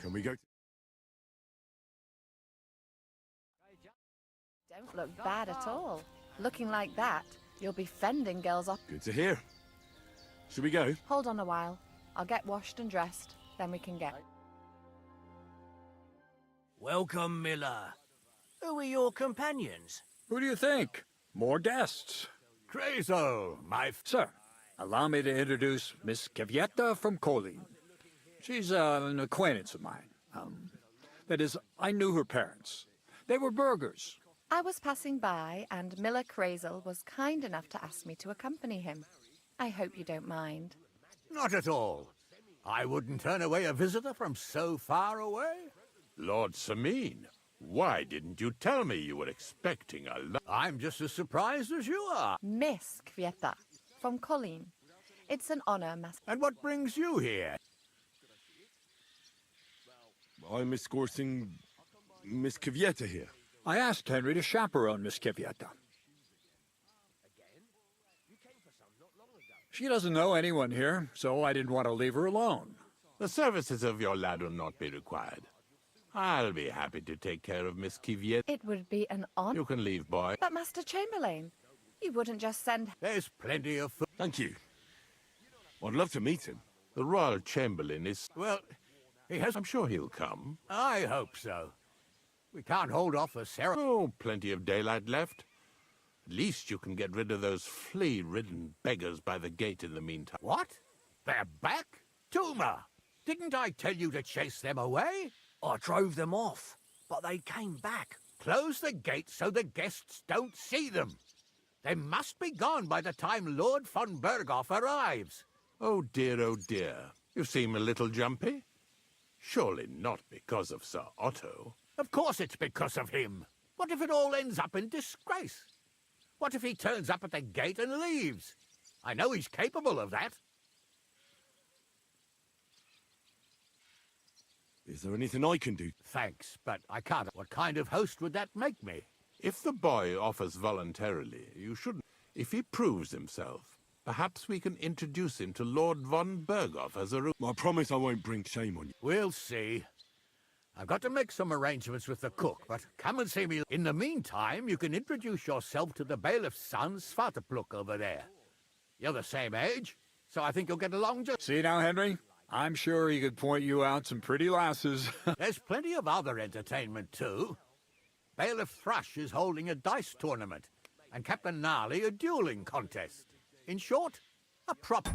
Can we go? Don't look bad at all. Looking like that, you'll be fending girls off. Good to hear. Should we go? Hold on a while. I'll get washed and dressed, then we can get... Welcome, Miller. Who are your companions? Who do you think? More guests. Crazo, Sir, allow me to introduce Miss Kvyetta from Kolin. She's an acquaintance of mine. That is, I knew her parents. They were burghers. I was passing by, and Miller Crazel was kind enough to ask me to accompany him. I hope you don't mind. Not at all. I wouldn't turn away a visitor from so far away. Lord Sameen, why didn't you tell me you were expecting a I'm just as surprised as you are. Miss Kvyetta, from Colleen. It's an honor, Master. And what brings you here? I'm escorting Miss Kvyetta here. I asked Henry to chaperone Miss Kvyetta. She doesn't know anyone here, so I didn't want to leave her alone. The services of your lad will not be required. I'll be happy to take care of Miss Kvyetta. It would be an honor. You can leave, boy. But, Master Chamberlain, you wouldn't just send... There's plenty of food. Thank you. I'd love to meet him. The Royal Chamberlain is... Well, he has... I'm sure he'll come. I hope so. We can't hold off a ceremony. Oh, plenty of daylight left. At least you can get rid of those flea-ridden beggars by the gate in the meantime. What? They're back? Tuma, didn't I tell you to chase them away? I drove them off, but they came back. Close the gate so the guests don't see them. They must be gone by the time Lord von Berghoff arrives. Oh dear, oh dear. You seem a little jumpy. Surely not because of Sir Otto. Of course it's because of him. What if it all ends up in disgrace? What if he turns up at the gate and leaves? I know he's capable of that. Is there anything I can do? Thanks, but I can't. What kind of host would that make me? If the boy offers voluntarily, you shouldn't. If he proves himself, perhaps we can introduce him to Lord von Berghoff as a... I promise I won't bring shame on you. We'll see. I've got to make some arrangements with the cook, but come and see me. In the meantime, you can introduce yourself to the bailiff's son, Svartepluk, over there. You're the same age, so I think you'll get along just... See now, Henry? I'm sure he could point you out some pretty lasses. There's plenty of other entertainment, too. Bailiff Thrush is holding a dice tournament, and Captain Gnarly a dueling contest. In short, a prop...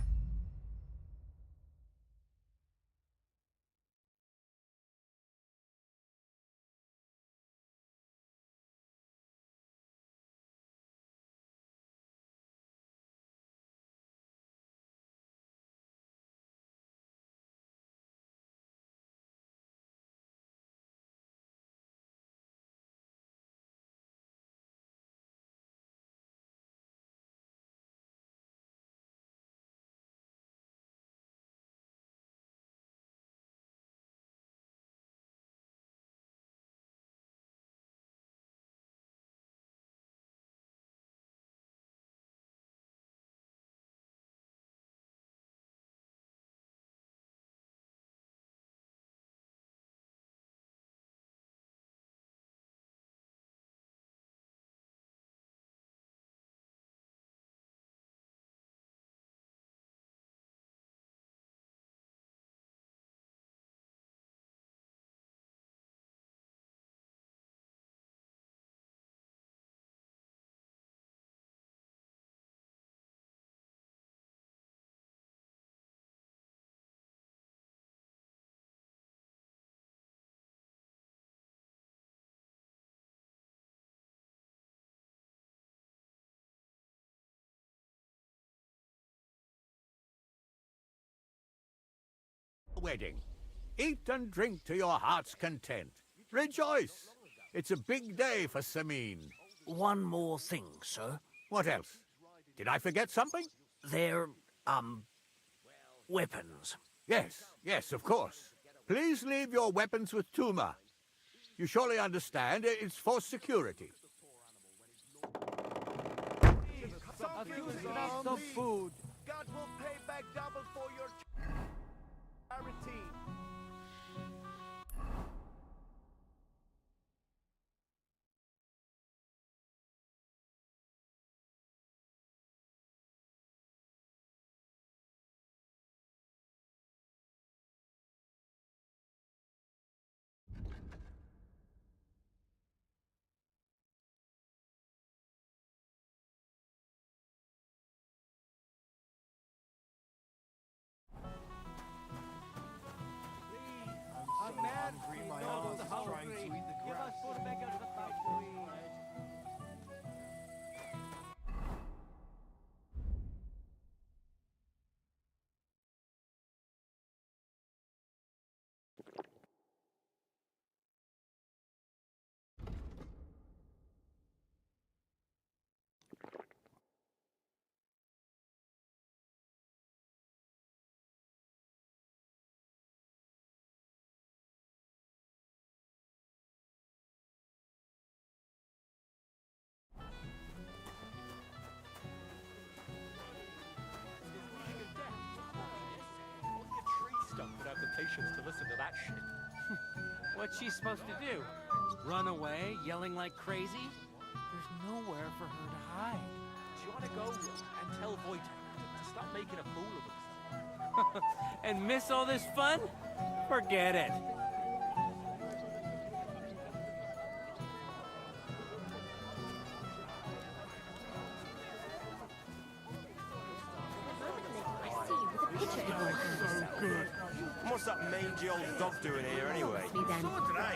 wedding. Eat and drink to your heart's content. Rejoice! It's a big day for Sameen. One more thing, sir. What else? Did I forget something? They're, weapons. Yes, of course. Please leave your weapons with Tuma. You surely understand it's for security. Some food. God will pay back double for your charity. that shit. What's she supposed to do? Run away, yelling like crazy? There's nowhere for her to hide. Do you want to go and tell Voight to stop making a fool of himself? And miss all this fun? Forget it. What's that mangy old dog doing here anyway? So did I.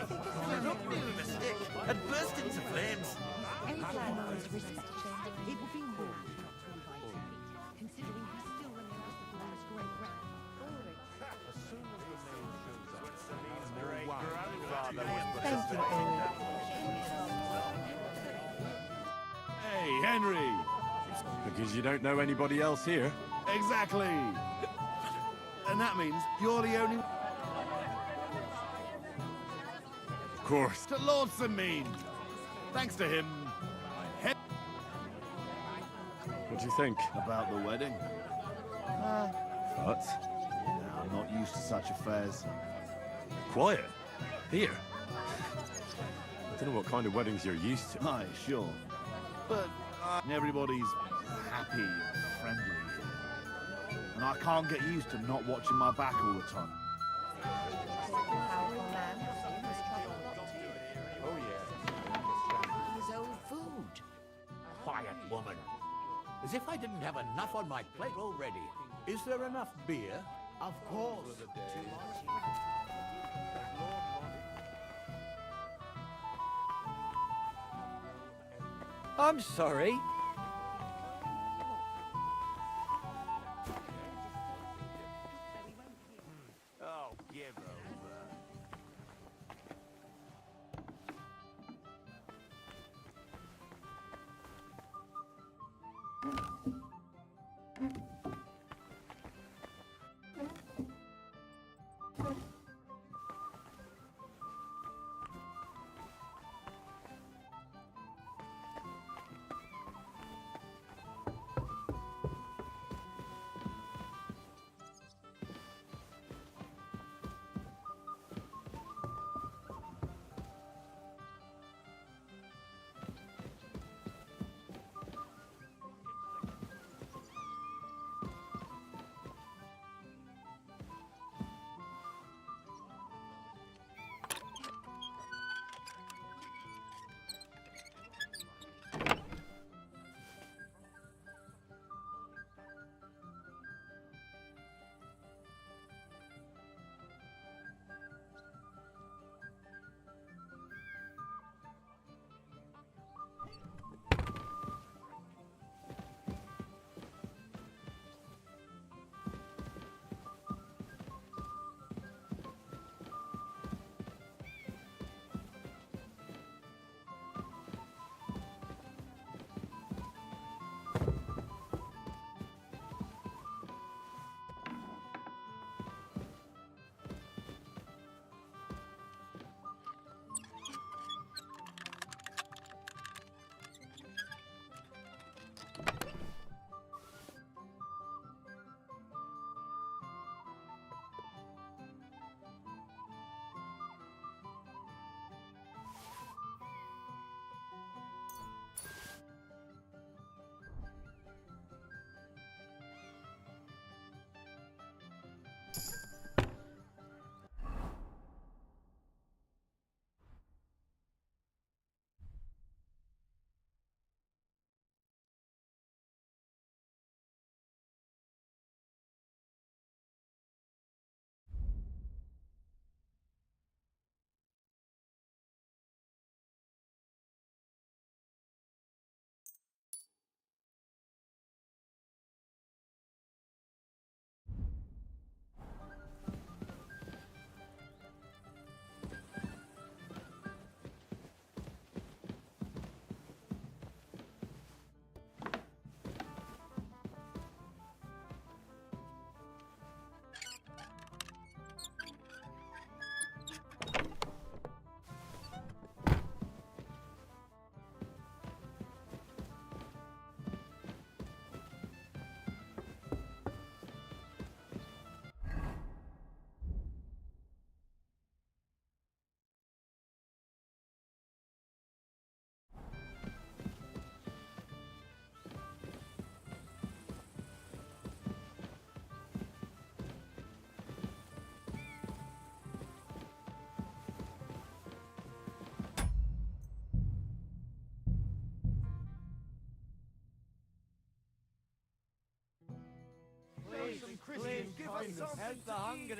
Don't move him a stick and burst into flames. Any plan was respected. It would be more to invite him, considering he's still running out of his great grand. Thank you, Ulrich. Hey, Henry! Because you don't know anybody else here. Exactly. And that means you're the only... Of course. To Lordson mean. Thanks to him. What do you think? About the wedding? But I'm not used to such affairs. quiet. Here. I don't know what kind of weddings you're used to. Aye, sure. But everybody's happy and friendly here. And I can't get used to not watching my back all the time. Powerful man has seen this trouble a lot too. Oh, yeah. His own food. Quiet, woman. As if I didn't have enough on my plate already. Is there enough beer? Of course. I'm sorry. Oh, give over.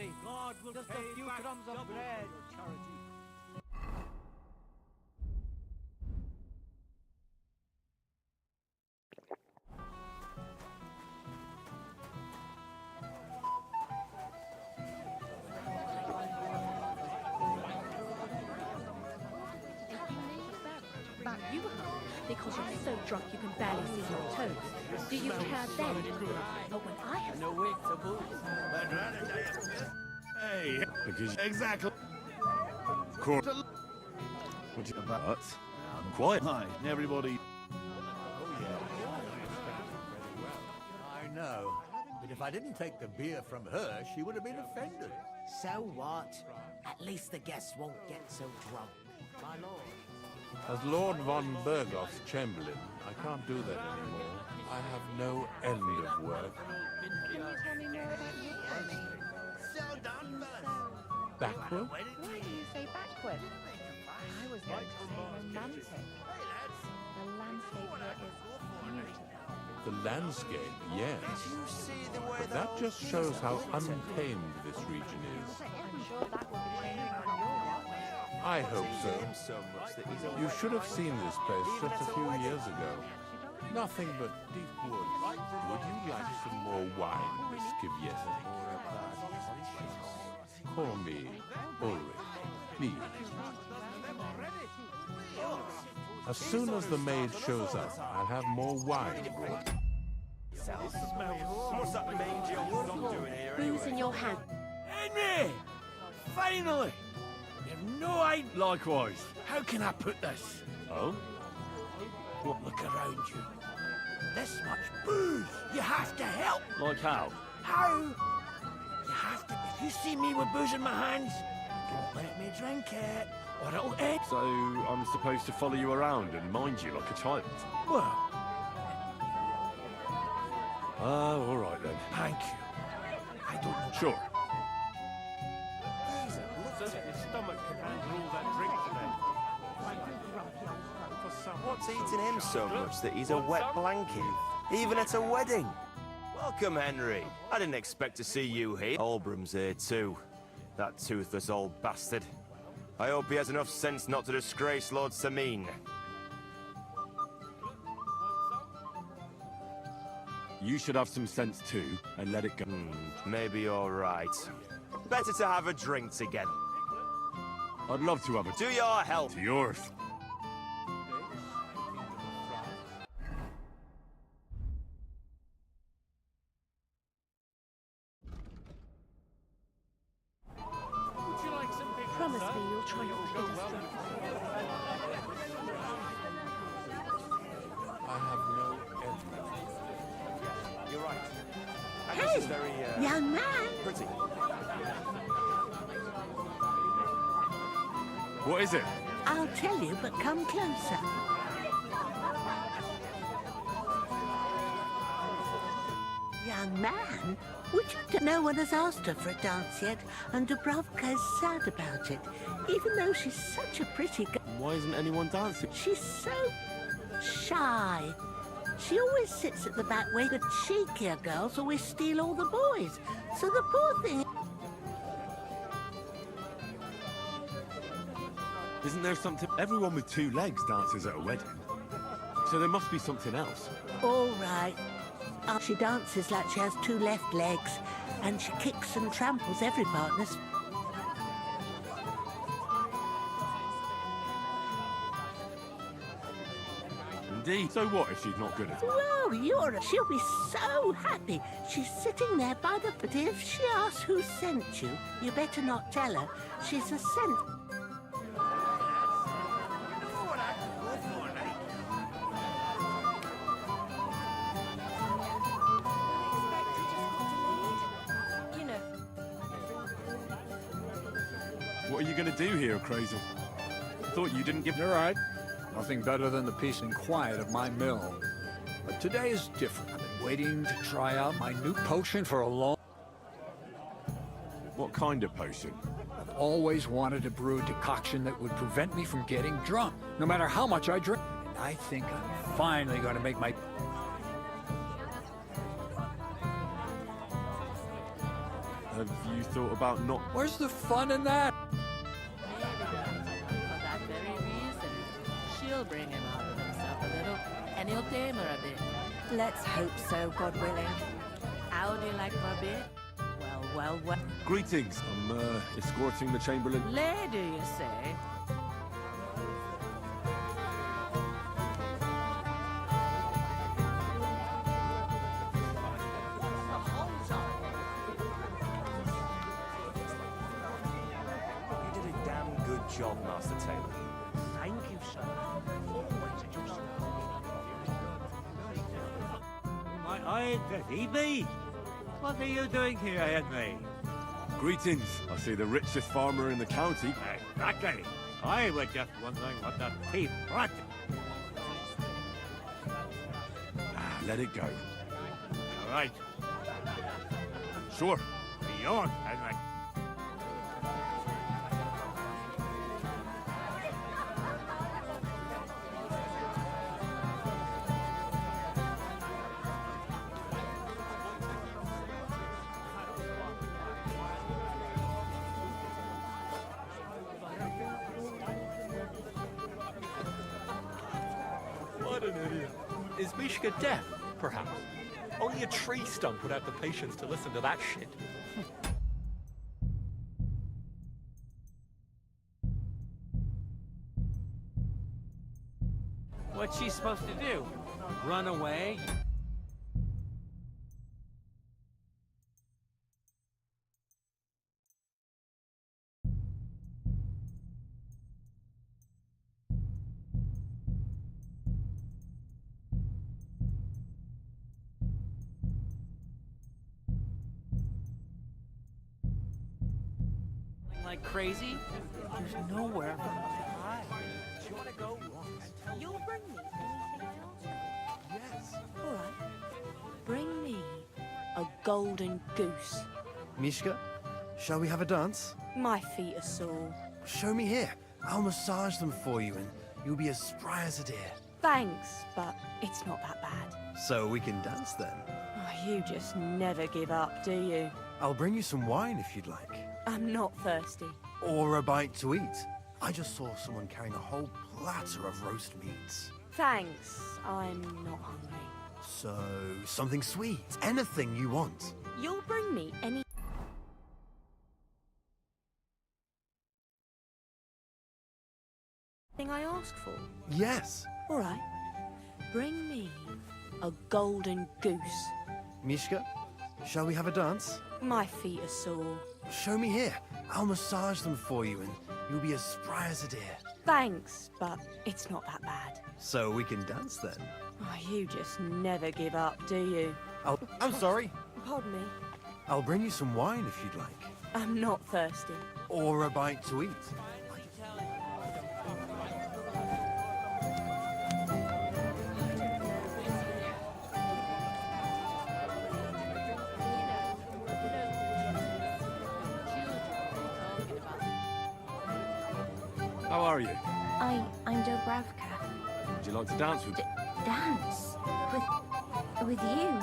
charity. God will just a few crumbs of bread. Charity. But you are, because you're so drunk you can barely see your toes. Do you care then? But when I have No way to booze. Hey, Because exactly. Cor- what do you about? Quiet. Hi, everybody. I know. But if I didn't take the beer from her, she would have been offended. So what? At least the guests won't get so drunk. My lord. As Lord von Bergoff's Chamberlain, I can't do that anymore. I have no end of work. Can you tell me more about your wedding? So done, fellas. Backward? Why do you say backward? I was going to say romantic. The landscape here is beautiful. The landscape, yes. Did you see the way But that just shows how untamed this region is. I'm sure that will be changing on your watch. I hope so. him so much that he's a You should have seen this place just a few years ago. Nothing but deep woods. Would you like some more wine, Miss Kivieta? Call me Ulrich, please. As soon as the maid shows up, I'll have more wine brought. What's that mangy old dog doing here booze anyway? in your hand. Henry! Finally! You've no idea. Likewise. How can I put this? Oh? Look around you. This much booze. You have to help. Like how? How? You have to. If you see me with booze in my hands, don't let me drink it, or it'll end. So I'm supposed to follow you around and mind you like a child? Well, Oh, all right then. thank you. I don't know. Sure. His stomach can rule that drink today. What's eating him so much that he's a wet blanket? Even at a wedding? Welcome, Henry. I didn't expect to see you here. Olbram's here too. That toothless old bastard. I hope he has enough sense not to disgrace Lord Samine. You should have some sense too and let it go. Maybe you're right. Better to have a drink together. I'd love to have a To your health. to yours. Would you like some big Promise me you'll try not to get us drunk. I have no end. You're right. Agnes is very, Young man! pretty. What is it? I'll tell you, but come closer. Young man, would you... No one has asked her for a dance yet, and Dubrovka is sad about it, even though she's such a pretty girl. Why isn't anyone dancing? She's so shy. She always sits at the back where the cheekier girls always steal all the boys. So the poor thing... Isn't there something? Everyone with two legs dances at a wedding. So there must be something else. All right. She dances like she has two left legs, and she kicks and tramples every partner's... Indeed. So what if she's not good at it? Well, she'll be so happy. She's sitting there by the... But if she asks who sent you, you better not tell her. She's a sent... You know, What are you going to do here, Crazel? Thought you didn't give... You're right. Nothing better than the peace and quiet of my mill. But today is different. I've been waiting to try out my new potion for a long... What kind of potion? I've always wanted to brew a decoction that would prevent me from getting drunk, no matter how much I drink. And I think I'm finally going to make my... Have you thought about not... Where's the fun in that? Maybe for that very reason, she'll bring him out of himself a little, and he'll tame her a bit. Let's hope so, God willing. How do you like my bit? Well. Greetings. I'm escorting the Chamberlain. Lady, you say? You did a damn good job, Master Taylor. Thank you, sir. Always at your My eye, Phoebe! What are you doing here, Henry? Greetings. I see the richest farmer in the county. Exactly. I was just wondering what the thief brought. Let it go. All right. Sure. Beyond, Henry. What an idiot. Is Mishka deaf, perhaps? Only a tree stump would have the patience to listen to that shit. What's she supposed to do? Run away? Like crazy? There's nowhere for her to hide. Do you want to go? You'll bring me anything I ask for? Yes. All right. Bring me a golden goose. Mishka, shall we have a dance? My feet are sore. Show me here. I'll massage them for you and you'll be as spry as a deer. Thanks, but it's not that bad. So we can dance then. Oh, you just never give up, do you? I'll bring you some wine if you'd like. I'm not thirsty. Or a bite to eat. I just saw someone carrying a whole platter of roast meats. Thanks, I'm not hungry. So, something sweet. Anything you want. You'll bring me anything I ask for? Yes. All right. Bring me a golden goose. Mishka, shall we have a dance? My feet are sore. Show me here. I'll massage them for you and you'll be as spry as a deer. Thanks, but it's not that bad. So we can dance then. Oh, you just never give up, do you? I'm sorry. Pardon me. I'll bring you some wine if you'd like. I'm not thirsty. Or a bite to eat. How are you? I'm Dobravka. Would you like to dance with... Dance? With you?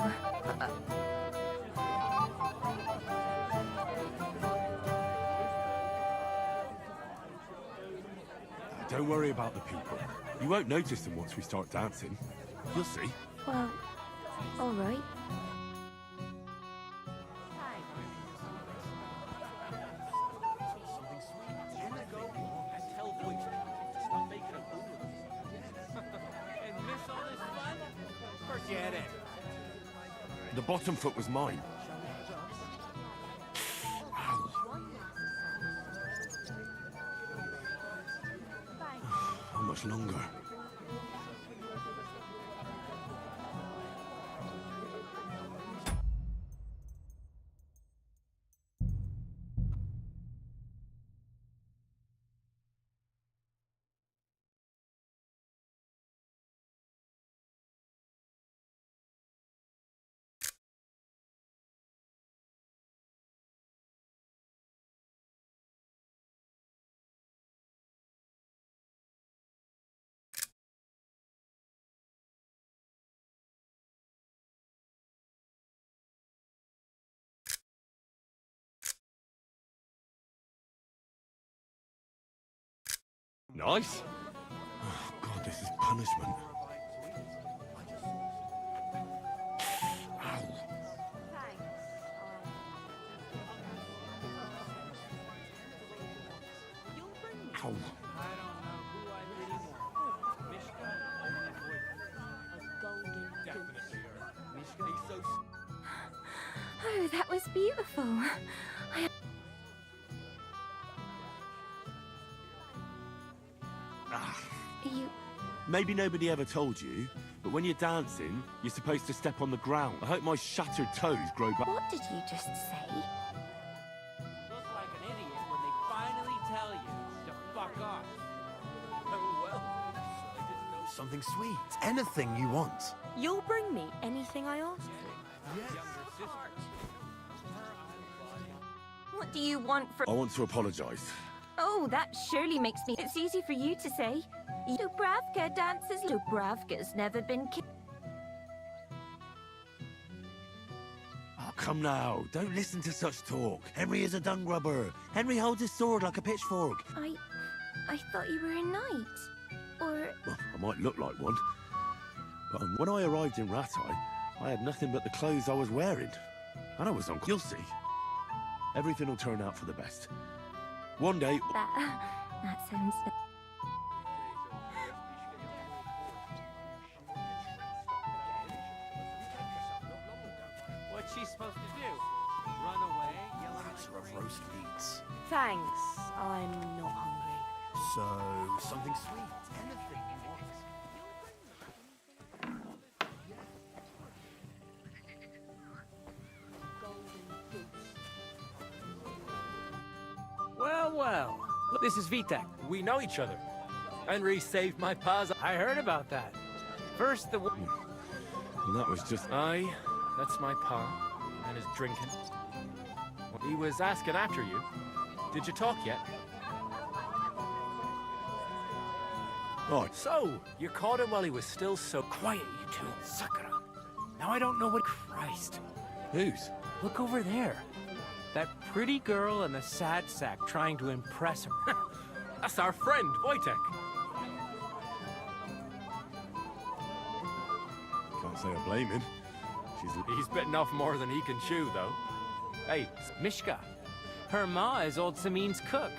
Don't worry about the people. You won't notice them once we start dancing. You'll see. Well, all right. Forget it. The bottom foot was mine. Ow. How much longer? Nice. Oh, God, this is punishment. Ow. Oh, that was beautiful. You... Maybe nobody ever told you, but when you're dancing, you're supposed to step on the ground. I hope my shattered toes grow back. What did you just say? Look like an idiot when they finally tell you to fuck off. Oh well. I didn't know. Something sweet. Anything you want. You'll bring me anything I ask for. Yes. What do you want for... I want to apologise. Oh, that surely makes me... It's easy for you to say. Dubravka dances. Dubravka's never been ki... Oh, come now. Don't listen to such talk. Henry is a dung grubber. Henry holds his sword like a pitchfork. I thought you were a knight. Or... Well, I might look like one. But when I arrived in Rattay, I had nothing but the clothes I was wearing. And I was on... You'll see. Everything will turn out for the best. One day... That sounds... What's she supposed to do? Run away, yell Platter of roast meats. Thanks, I'm not hungry. So, something sweet. Anything you want. Well. Look, this is Vitek. We know each other. Henry saved my paws. I heard about that. First the... And that was just... Aye, that's my pa. And his drinking. He was asking after you. Did you talk yet? Oh. So, you caught him while he was still so... Quiet, you two. Sakura. Now I don't know what... Christ. Whose? Look over there. That pretty girl and the sad sack trying to impress her. That's our friend, Wojtek. Can't say I blame him. He's bitten off more than he can chew, though. Hey, Mishka. Her ma is old Samin's cook.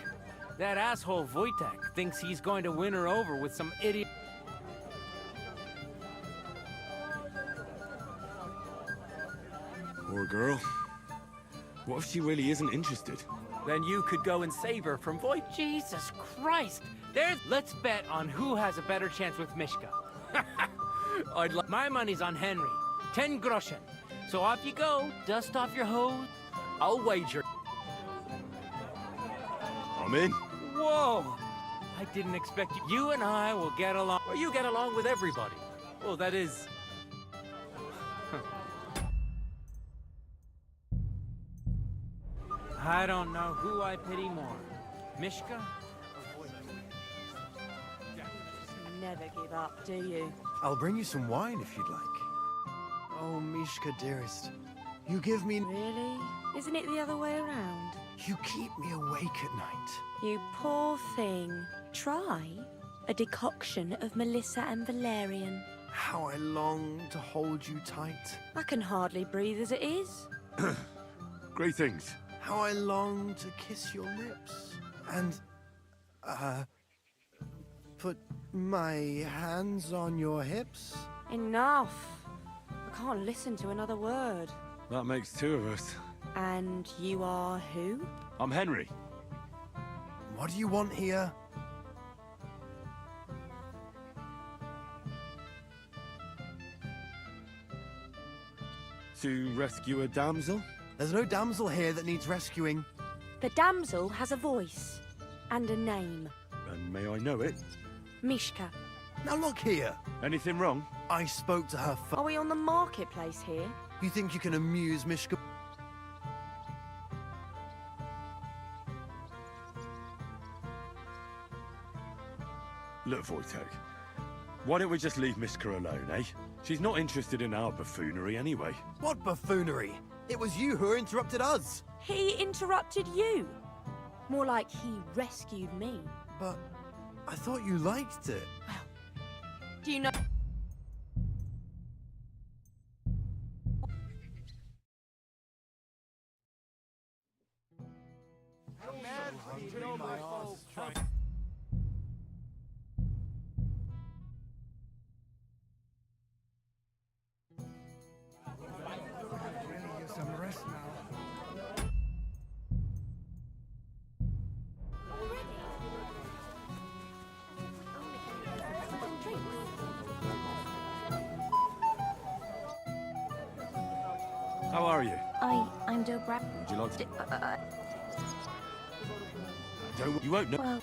That asshole Wojtek thinks he's going to win her over with some idiot. Poor girl. What if she really isn't interested? Then you could go and save her from Wojtek. Jesus Christ. Let's bet on who has a better chance with Mishka. My money's on Henry. 10 groschen. So off you go. Dust off your hose. I'll wager. I'm in. Whoa! I didn't expect you. You and I will get along. Well, you get along with everybody. Well, that is... I don't know who I pity more. Mishka or Wojtek? You never give up, do you? I'll bring you some wine if you'd like. Oh, Mishka, dearest. You give me... Really? Isn't it the other way around? You keep me awake at night. You poor thing. Try a decoction of Melissa and Valerian. How I long to hold you tight. I can hardly breathe as it is. Greetings. How I long to kiss your lips. And, put my hands on your hips. Enough. I can't listen to another word. That makes two of us. And you are who? I'm Henry. What do you want here? To rescue a damsel? There's no damsel here that needs rescuing. The damsel has a voice and a name. And may I know it? Mishka. Now look here. Anything wrong? I spoke to her Are we on the marketplace here? You think you can amuse Mishka? Look, Wojtek. Why don't we just leave Mishka alone, eh? She's not interested in our buffoonery anyway. What buffoonery? It was you who interrupted us. He interrupted you. More like he rescued me. But I thought you liked it. Do you know? Some rest now. How are you? I'm Dobra. Would you like to... Uh, Don't... You won't know... well,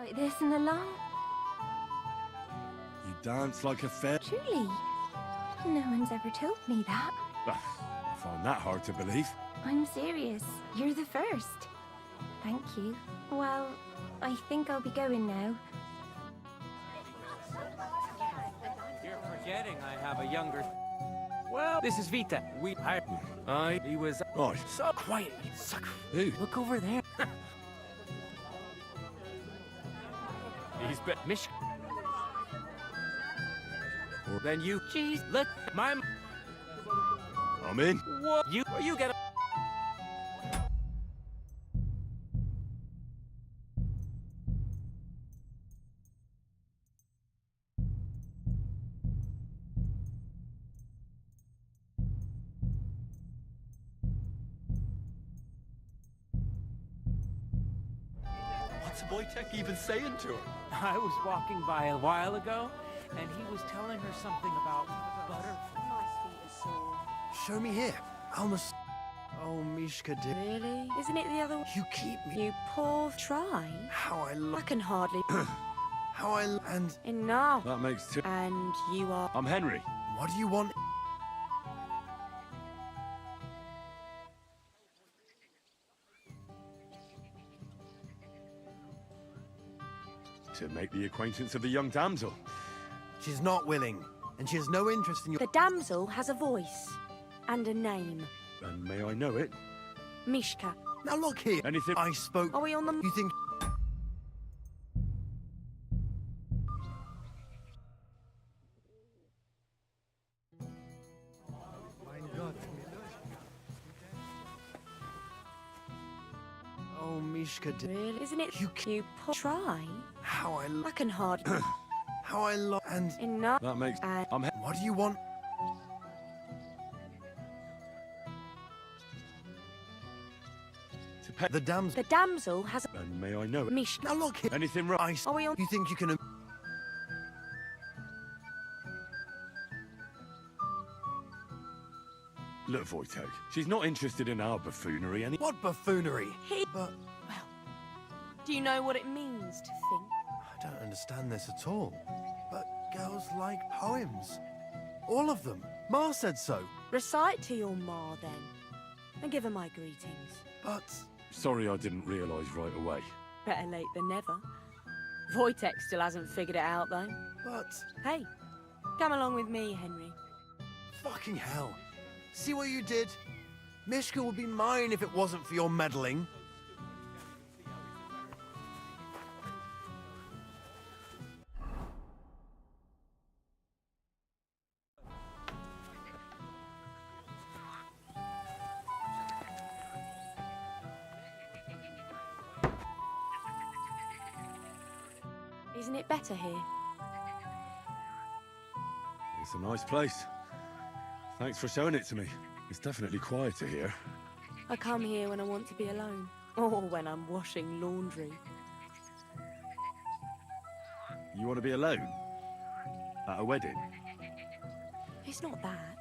it's like this and along. You dance like a fair... Truly, no one's ever told me that. I find that hard to believe. I'm serious. You're the first. Thank you. Well, I think I'll be going now. You're forgetting I have a younger... Well, this is Vita. He was... Right. So quiet, you sucker. Who? Look over there. He's been... Mish... Then you... Jeez, let my... I'm in. What? You get a... What's Wojtek even saying to her? I was walking by a while ago, and he was telling her something about butterflies. Show me here. Almost. Oh, Mishka, dear. Really? Isn't it the other one? You keep me. You poor try. How I I love. can hardly. How I and. Enough. That makes two. And you are. I'm Henry. What do you want? To make the acquaintance of the young damsel. She's not willing, and she has no interest in your. The damsel has a voice and a name. And may I know it? Mishka. Now look here. Anything... I spoke. Are we on the... You think... Oh, Mishka, Really? Isn't it? You poor try. How I I can hardly. How I love. And. Enough. That makes... And I'm... What do you want? To pet... The damsel. the damsel has a... And may I know it? Mishka. Now look here. Anything right? I... Are we on... You think you can... Look, Wojtek, she's not interested in our buffoonery any... What buffoonery? But... Well, do you know what it means to think? I don't understand this at all. But girls like poems. All of them. Ma said so. Recite to your ma, then. And give her my greetings. But... Sorry I didn't realise right away. Better late than never. Wojtek still hasn't figured it out, though. But... Hey, come along with me, Henry. Fucking hell. See what you did? Mishka would be mine if it wasn't for your meddling. Isn't it better here? It's a nice place. Thanks for showing it to me. It's definitely quieter here. I come here when I want to be alone, or when I'm washing laundry. You want to be alone? At a wedding? It's not that.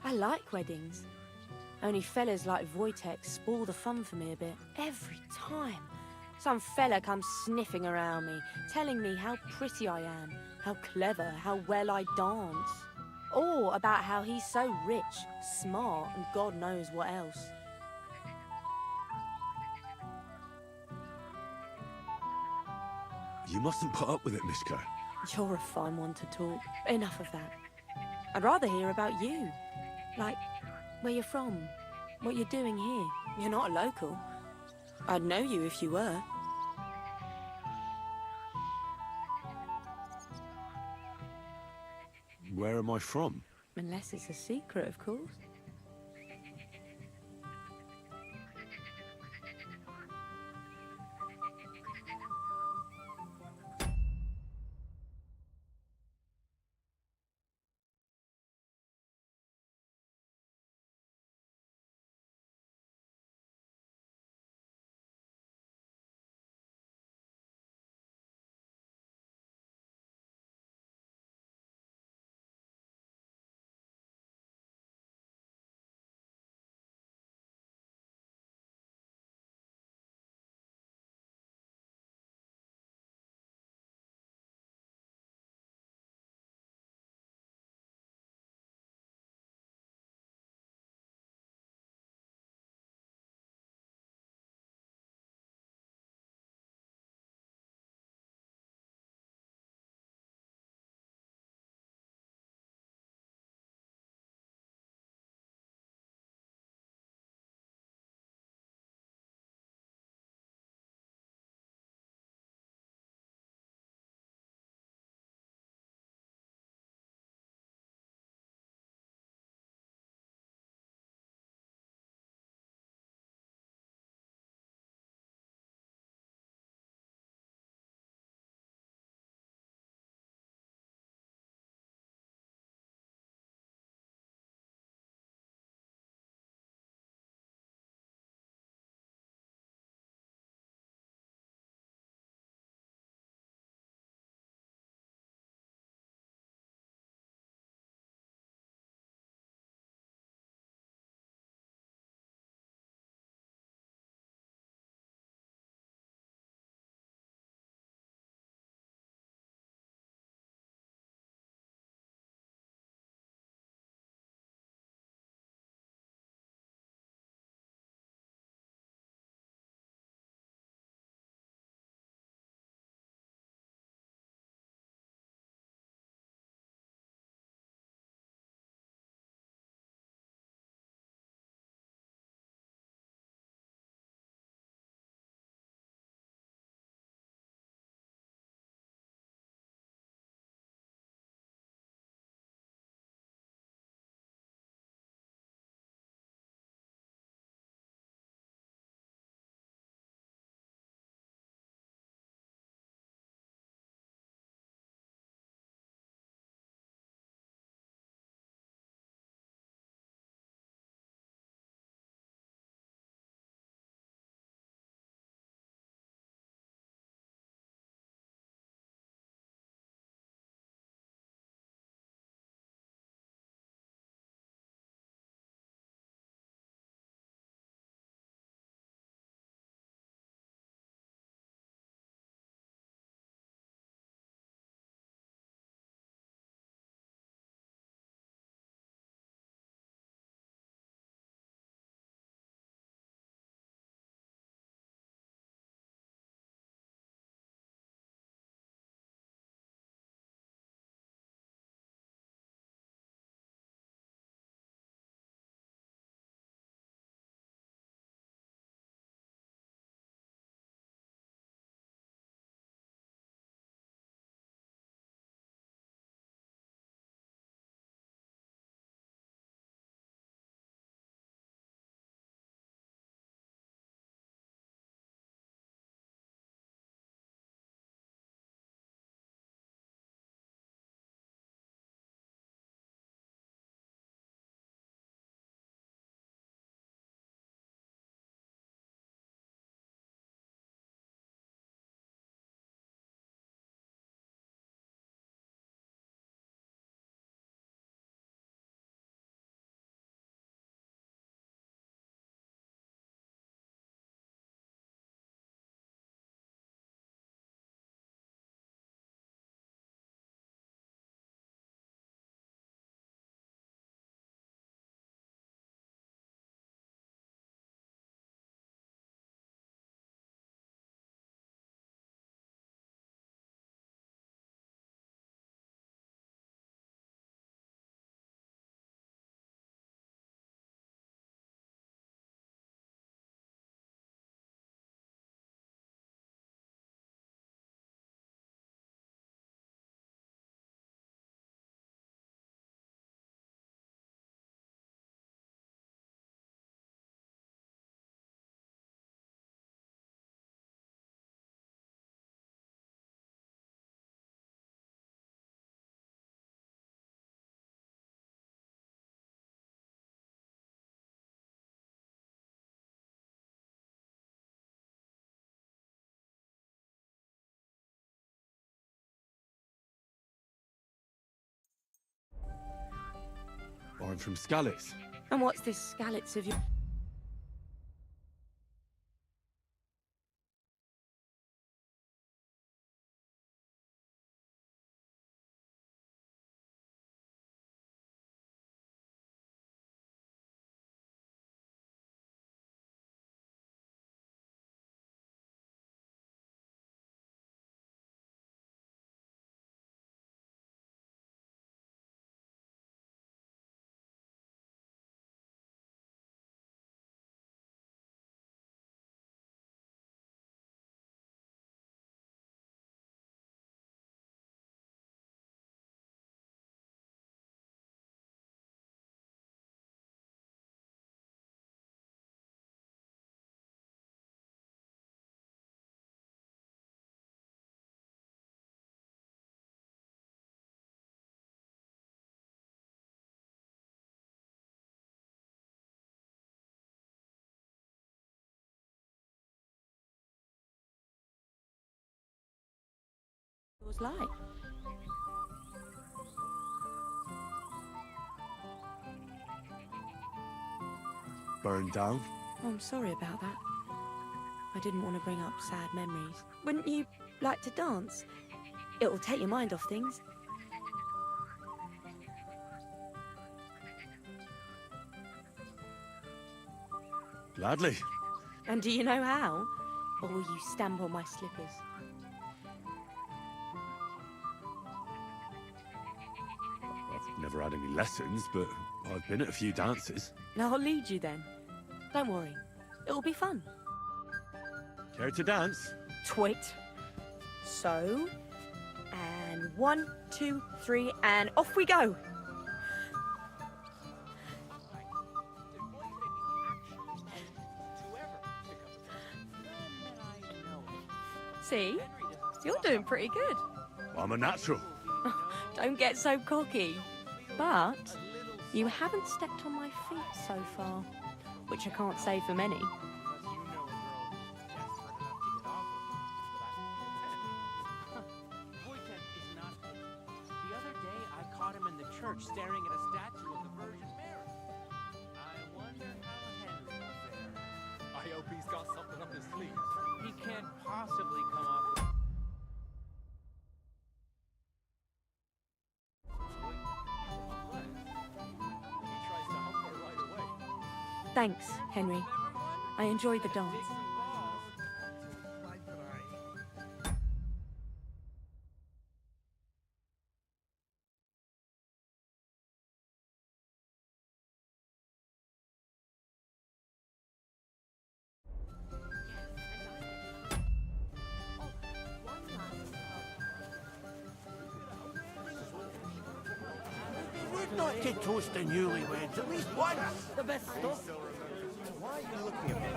I like weddings. Only fellas like Wojtek spoil the fun for me a bit. Every time. Some fella comes sniffing around me, telling me how pretty I am, how clever, how well I dance. Or about how he's so rich, smart, and God knows what else. You mustn't put up with it, Mishka. You're a fine one to talk. Enough of that. I'd rather hear about you. Like, where you're from, what you're doing here. You're not a local. I'd know you if you were. Where am I from? Unless it's a secret, of course. I'm from Skalitz. And what's this Skalitz of you? Was like? Burned down. Oh, I'm sorry about that. I didn't want to bring up sad memories. Wouldn't you like to dance? It'll take your mind off things. Gladly. And do you know how? Or will you stamp on my slippers? I've never had any lessons, but I've been at a few dances. Now I'll lead you then. Don't worry. It'll be fun. Care to dance? Twit. So, and 1, 2, 3, and off we go. See? You're doing pretty good. I'm a natural. Don't get so cocky. But you haven't stepped on my feet so far, which I can't say for many. The other day, I caught him in the church staring at a statue of the Virgin Mary. I wonder how Henry will fare. I hope he's got something up his sleeve. He can't possibly come up with... Thanks, Henry. I enjoyed the dance. We'd like to toast the newlyweds at least once. The best stuff. Why are you looking at me?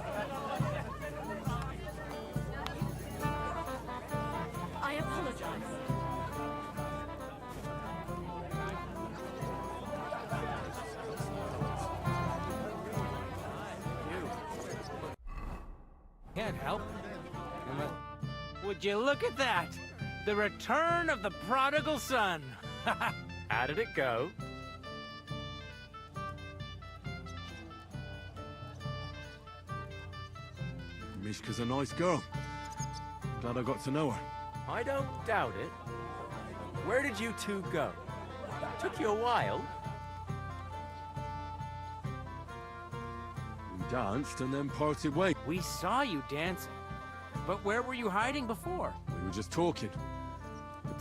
I apologize. Can't help. Would you look at that? The return of the prodigal son. How did it go? Mishka's a nice girl. Glad I got to know her. I don't doubt it. Where did you two go? Took you a while. We danced and then parted ways. We saw you dancing. But where were you hiding before? We were just talking.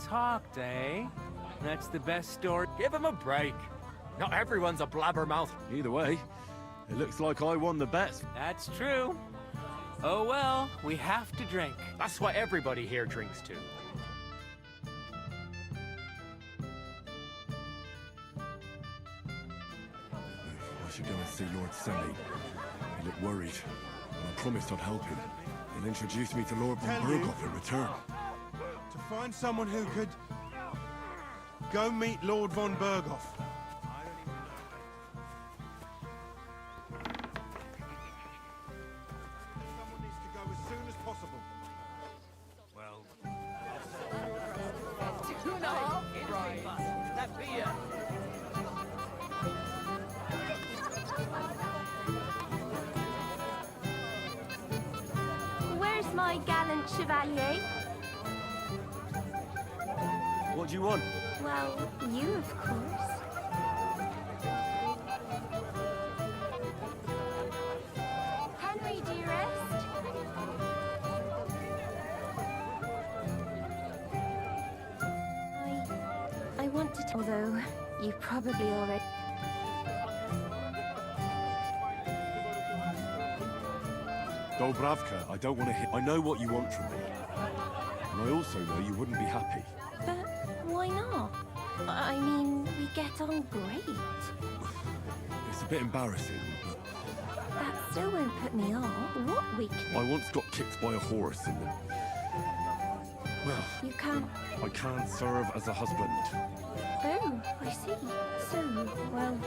Talked, eh? That's the best story. Give him a break. Not everyone's a blabbermouth. Either way, it looks like I won the bet. That's true. Oh well, we have to drink. That's what everybody here drinks to. I should go and see Lord Selly. He looked worried, and I promised I'd help him. He'll introduce me to Lord von Berghoff in return. To find someone who could go meet Lord von Berghoff. Someone needs to go as soon as possible. Well, 2.5. Right. That beer. my gallant chevalier. What do you want? Well, you, of course. Henry, dearest. I want to although you probably already... Dobravka, I don't want to hit. I know what you want from me. And I also know you wouldn't be happy. But why not? I mean, we get on great. It's a bit embarrassing, but That still won't put me off. What weakness? I once got kicked by a horse in the... Well, You can't... I can't serve as a husband. Oh, I see. So, well...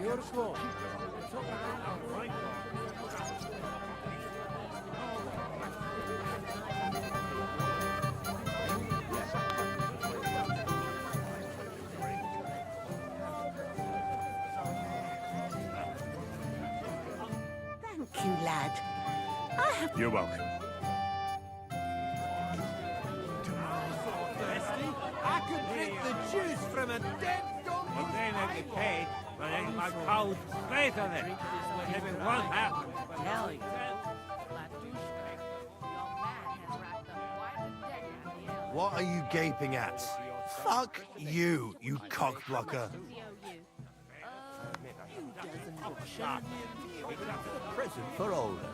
Your fault. Thank you, lad. I have... You're welcome. I could drink the juice from a dead donkey. Well, they may be paid, but ain't my cold straight on it. If it won't happen. Tell you. What are you gaping at? Fuck you, you cockblocker. Present for older.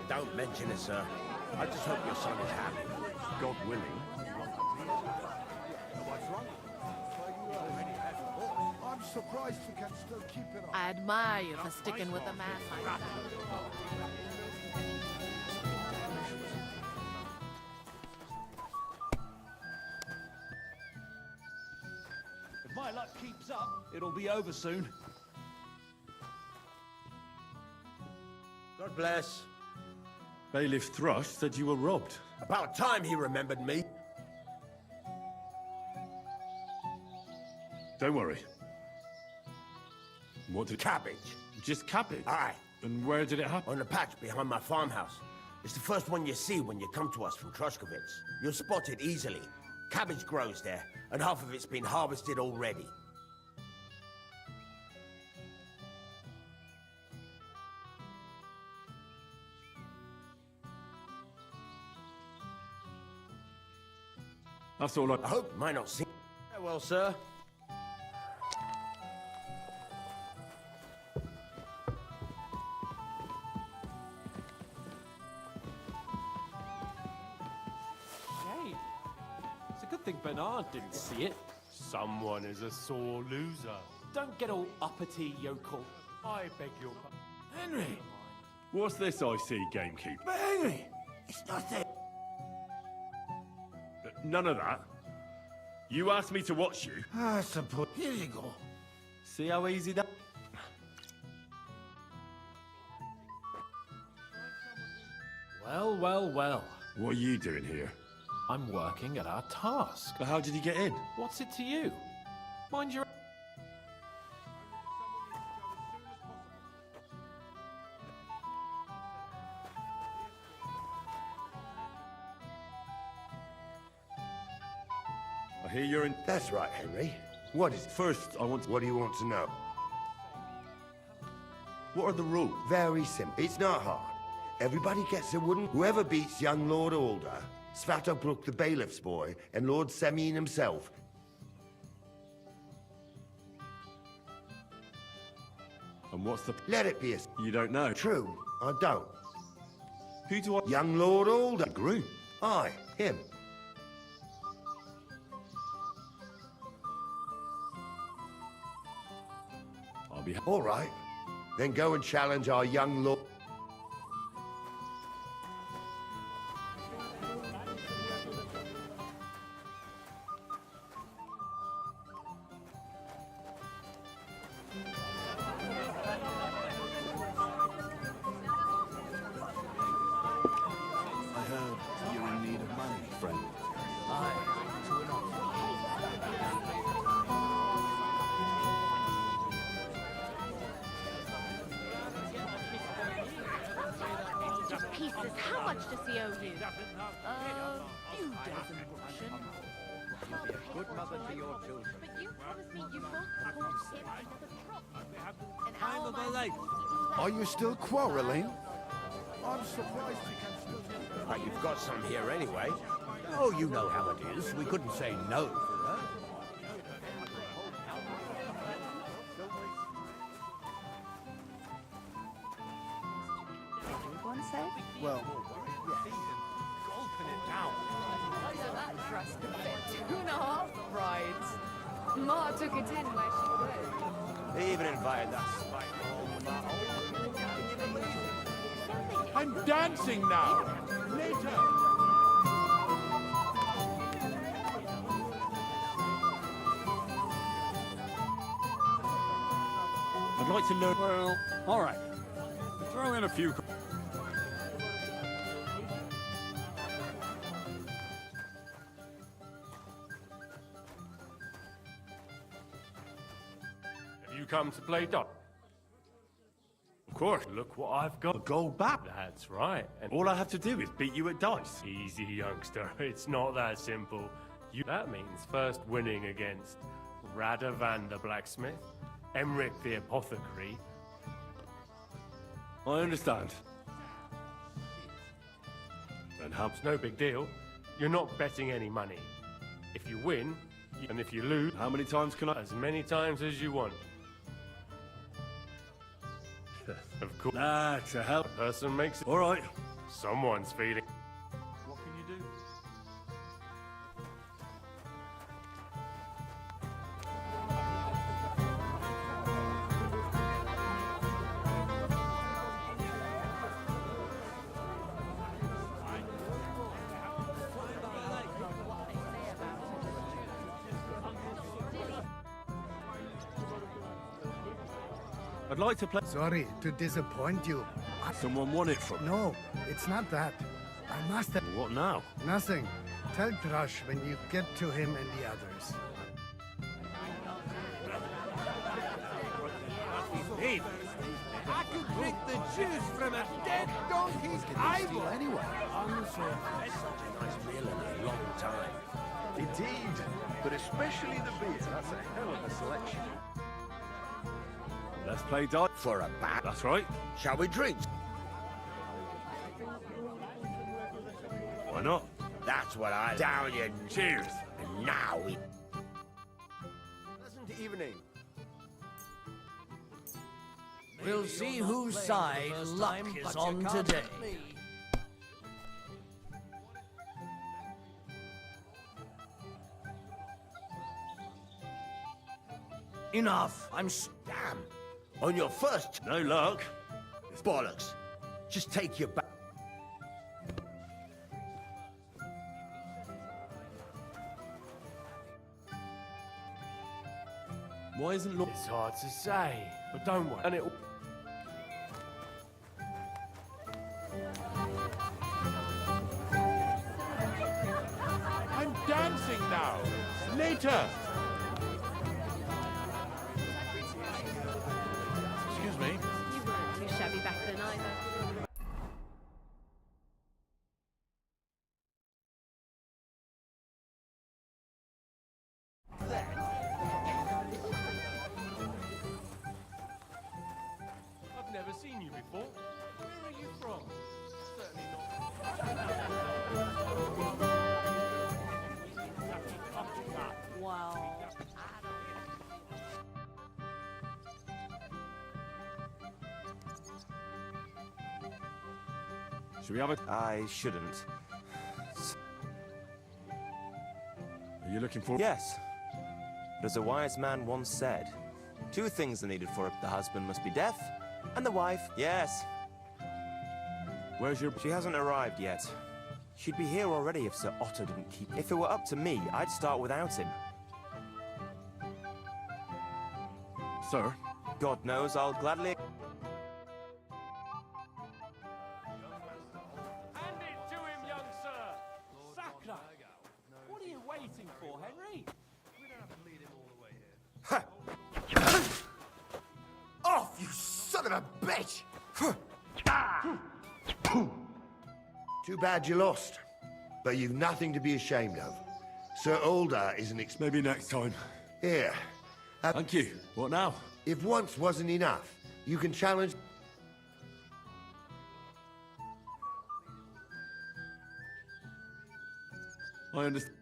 Don't mention it, sir. I just hope your son is happy. God willing. I'm surprised you can still keep it up. I admire you for sticking with a man like that. If my luck keeps up, it'll be over soon. God bless. Bailiff Thrush said you were robbed. About time he remembered me. Don't worry. What did... Cabbage. Just cabbage? Aye. And where did it happen? On the patch behind my farmhouse. It's the first one you see when you come to us from Trushkovitz. You'll spot it easily. Cabbage grows there, and half of it's been harvested already. That's all I hope you might not see... Farewell, sir. Hey, it's a good thing Bernard didn't see it. Someone is a sore loser. Don't get all uppity, yokel. I beg your pardon. Henry! What's this I see, gamekeeper? But Henry! It's nothing. None of that. You asked me to watch you. I suppose. Here you go. See how easy that... Well, well, well. What are you doing here? I'm working at our task. But how did you get in? What's it to you? Mind your... I hear you're in... That's right, Henry. What is... First, I want to... What do you want to know? What are the rules? Very simple. It's not hard. Everybody gets a wooden... Whoever beats young Lord Alder, Svatopluk the bailiff's boy, and Lord Semyon himself... And what's the... Let it be a... You don't know? True, I don't. Who do I... Young Lord Alder. The groom. Aye, him. I'll be... All right. Then go and challenge our young Lord... I heard you're in need of money, friend. pieces. How much does he owe you? Few dozen groschen. You'll be a good mother to your children. But you promised me you won't cause him another trouble. Time of my life. Are you still quarreling? I'm surprised you can still... But you've got some here anyway. Oh, you know how it is. We couldn't say no for her. One say? Well, Gulping it down. So that trust could fit 2.5 brides. Ma took it in where she could. They even invited that spiteful. I'm dancing now. Later. I'd like to learn... Well, all right. Throw in a few... Have you come to play dot? Of course. Look what I've got. A gold bat. That's right. And All I have to do is beat you at dice. easy, youngster. It's not that simple. That means first winning against Radovan the blacksmith, Emric the apothecary. I understand. And how... It's no big deal. You're not betting any money. If you win, and if you lose, How many times can I... as many times as you want. Of course, That's a help. person makes it. All right. Someone's feeling. What can you do? I'd like to play... Sorry to disappoint you. Someone won it from... No, it's not that. I must have... What now? Nothing. Tell Drush when you get to him and the others. Hey, I could drink the juice from a dead donkey's eyeball. Anyway. Such a nice meal in a long time. indeed. But especially the beer. That's a hell of a selection. Let's play dice. For a bat. That's right. Shall we drink? Why not? That's what I... Down you... Cheers. And now we... Pleasant evening. We'll see whose side luck is on today. Enough. Damn. On your first... No luck. It's bollocks. Just take your back. Why isn't Lord... It's hard to say, but don't worry. And it. I'm dancing now. Later. Excuse me. You weren't too shabby back then either. I've never seen you before. Where are you from? Certainly not. Wow. Should we have a... I shouldn't. Are you looking for... Yes. But as a wise man once said, two things are needed for it. The husband must be deaf, and the wife, yes. Where's your... She hasn't arrived yet. She'd be here already if Sir Otto didn't keep... If it were up to me, I'd start without him. Sir? God knows I'll gladly... Hand it to him, young sir. Sacre. What are you waiting for, Henry? We don't have to lead him all the way here. Off, you son of a bitch! Too bad you lost. But you've nothing to be ashamed of. Sir Older is an Maybe next time. Here. Thank you. What now? If once wasn't enough, you can challenge... I understand.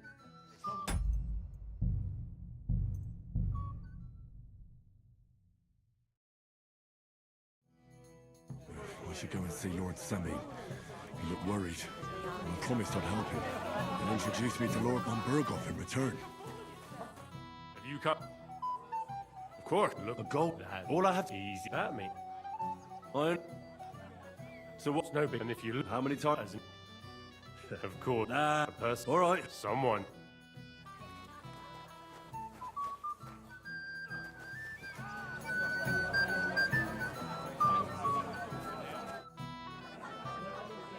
I should go and see Lord Semi. He looked worried. And I promised I'd help him. And introduce me to Lord von Berghoff in return. Have you come? Of course. Look, A gold. All I have to... easy that me. I... So what's no big? And if you look, How many times? of course, Nah. a person, All right. someone.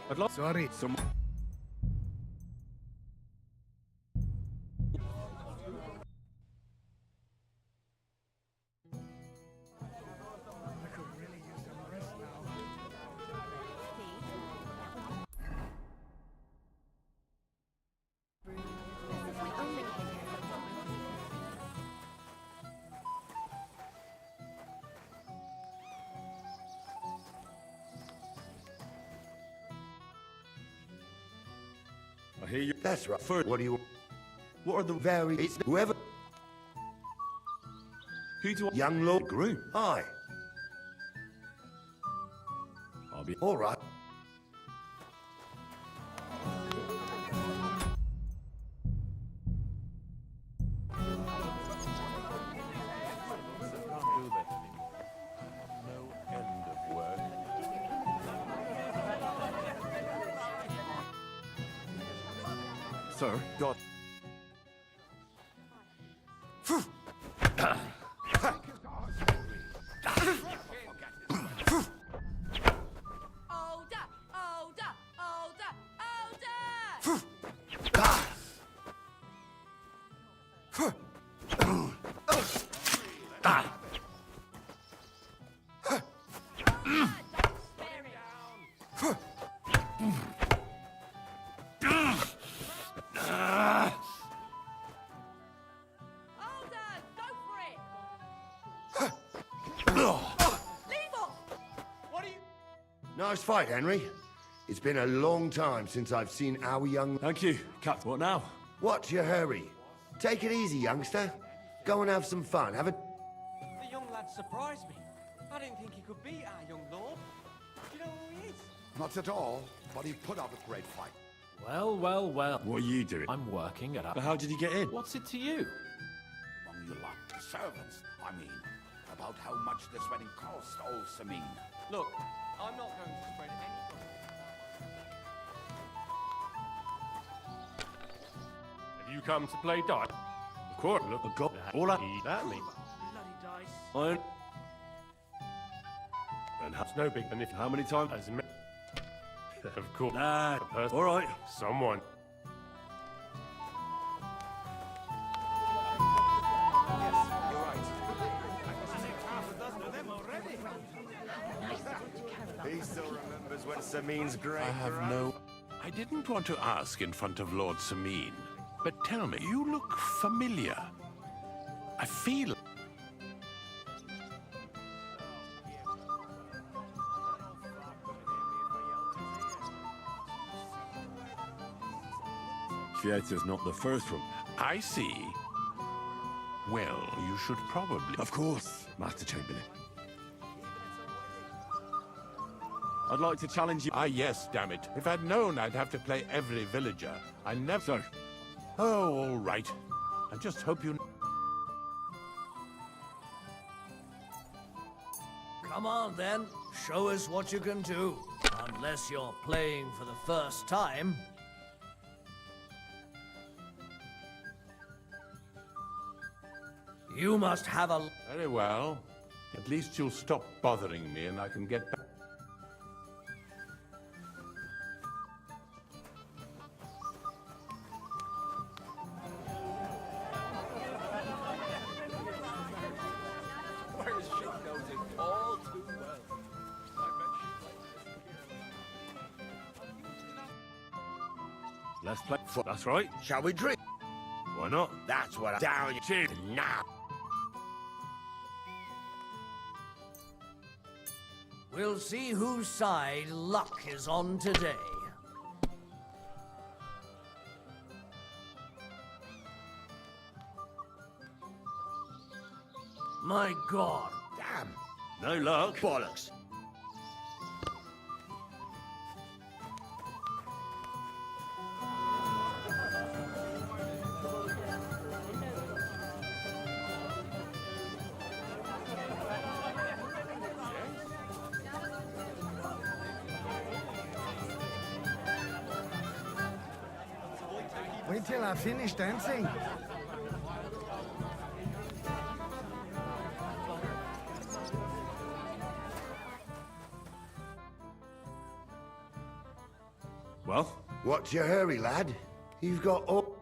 I'd like... Sorry. Some... I hear you. That's right. First, what do you... What are the... Very... It's whoever... Who do I... Young Lord Groom. Aye. I'll be... All right. Sir, God. Nice fight, Henry. It's been a long time since I've seen our young... Thank you, Cap. What now? What's your hurry? Take it easy, youngster. Go and have some fun. Have a... The young lad surprised me. I didn't think he could beat our young lord. Do you know who he is? Not at all, but he put up a great fight. Well, well, well. What are you doing? I'm working at a... But how did he get in? What's it to you? Among the lot, the servants, I mean, about how much this wedding cost, old Samin. Look, I'm not going to spread any... Have you come to play dice? Of course. Look, I got... All I... eat that me. I... And It's no big. And if how many times? as me... of course. Nah. A person. All right. Someone. He still remembers when Samin's great. I have no... I didn't want to ask in front of Lord Samin, but tell me, you look familiar. I feel... Fieta's not the first one. I see. Well, you should probably... Of course, Master Chamberlain. I'd like to challenge you. Ah, yes, damn it. If I'd known I'd have to play every villager, I never... Sir. Oh, all right. I just hope you... Come on, then. Show us what you can do. Unless you're playing for the first time. You must have a... Very well. At least you'll stop bothering me and I can get back. all too well. Let's play. That's right. Shall we drink? Why not? That's what I'm down to now. We'll see whose side luck is on today. My God. Damn. No luck. Bollocks. Wait till I finish dancing. Well? What's your hurry, lad? You've got all...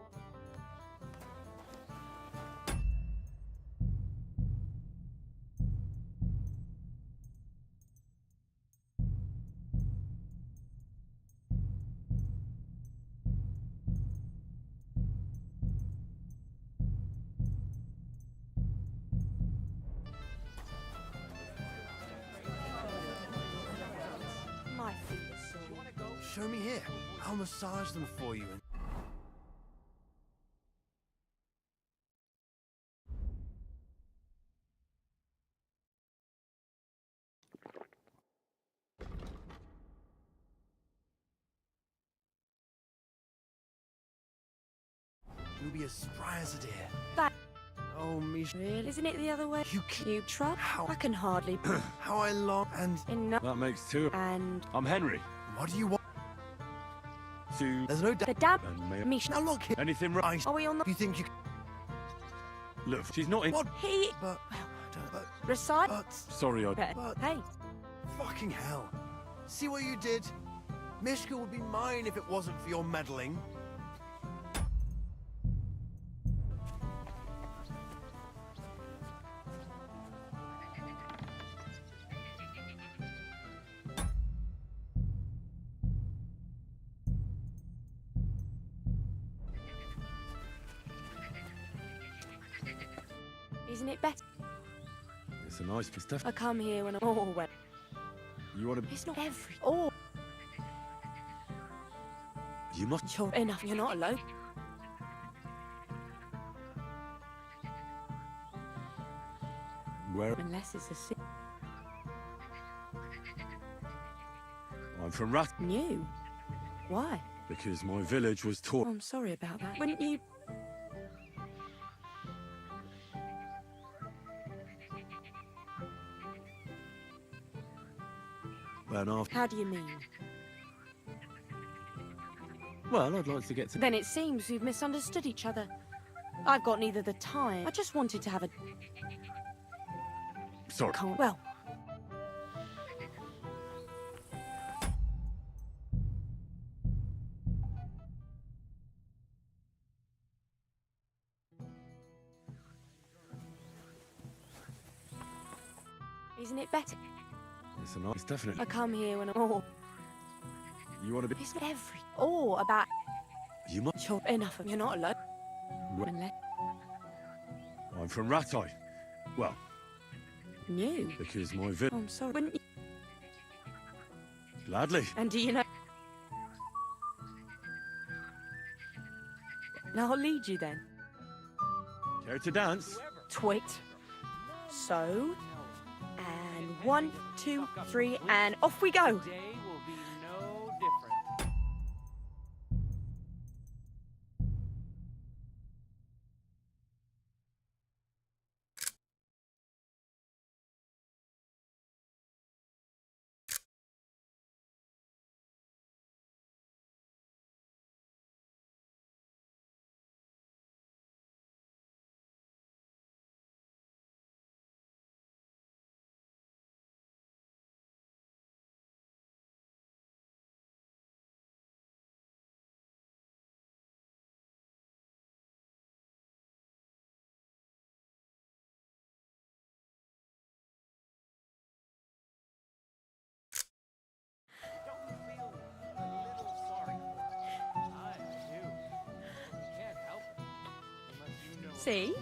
My feet are sore. Show me here. I'll massage them for you. You'll be as spry as a deer. That. Oh, Mish. Really? Isn't it the other way? You trust? How? I can hardly. How I long and... Enough. That makes two. And... I'm Henry. What do you want? There's no The dab. Mish. Now look here. Anything right? Are we on the... You think you... Look, she's not in. What? He... But... Recite? Sorry, I... But... Hey. Fucking hell. See what you did? Mishka would be mine if it wasn't for your meddling. Isn't it better? It's a nice stuff. I come here when I'm all wet. You want to... It's not every... Oh. You must... Sure enough, you're not alone. Where? Unless it's a sin. I'm from Rat... New? Why? Because my village was torn. Oh, I'm sorry about that. Wouldn't you... Then after... How do you mean? Well, I'd like to get to... Then it seems we've misunderstood each other. I've got neither the time. I just wanted to have a... Sorry. Well... Isn't it better? It's a nice... Definitely. I come here when I'm all... You want to be... Isn't every... All about... You must... Sure enough, you're not alone. Well, Unless... I'm from Ratai. Well... New? Because my village... Oh, I'm sorry. Wouldn't you... Gladly. And do you know... Now I'll lead you then. Care to dance? Twit. So... And 1, 2, 3, and off we go! See?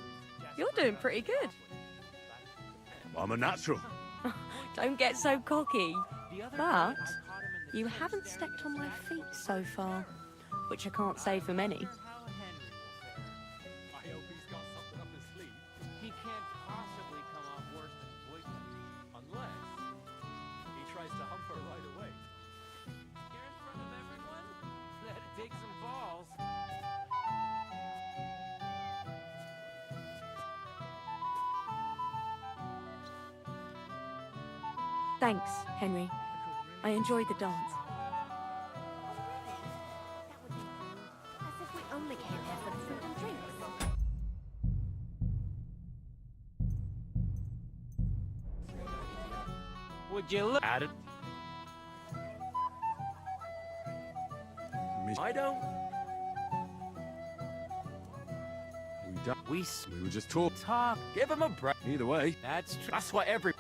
You're doing pretty good. I'm a natural. Don't get so cocky. But you haven't stepped on my feet so far, which I can't say for many. I hope he's got something up his sleeve. He can't possibly come off worse than Wojtek, unless he tries to hump her right away. Here in front of everyone? That'd take some balls. Thanks, Henry. I enjoyed the dance. As if we only came here for the food and drinks. Would you look at it? I don't. We were just talking. Talk. Give him a break. Either way. That's true. That's what every...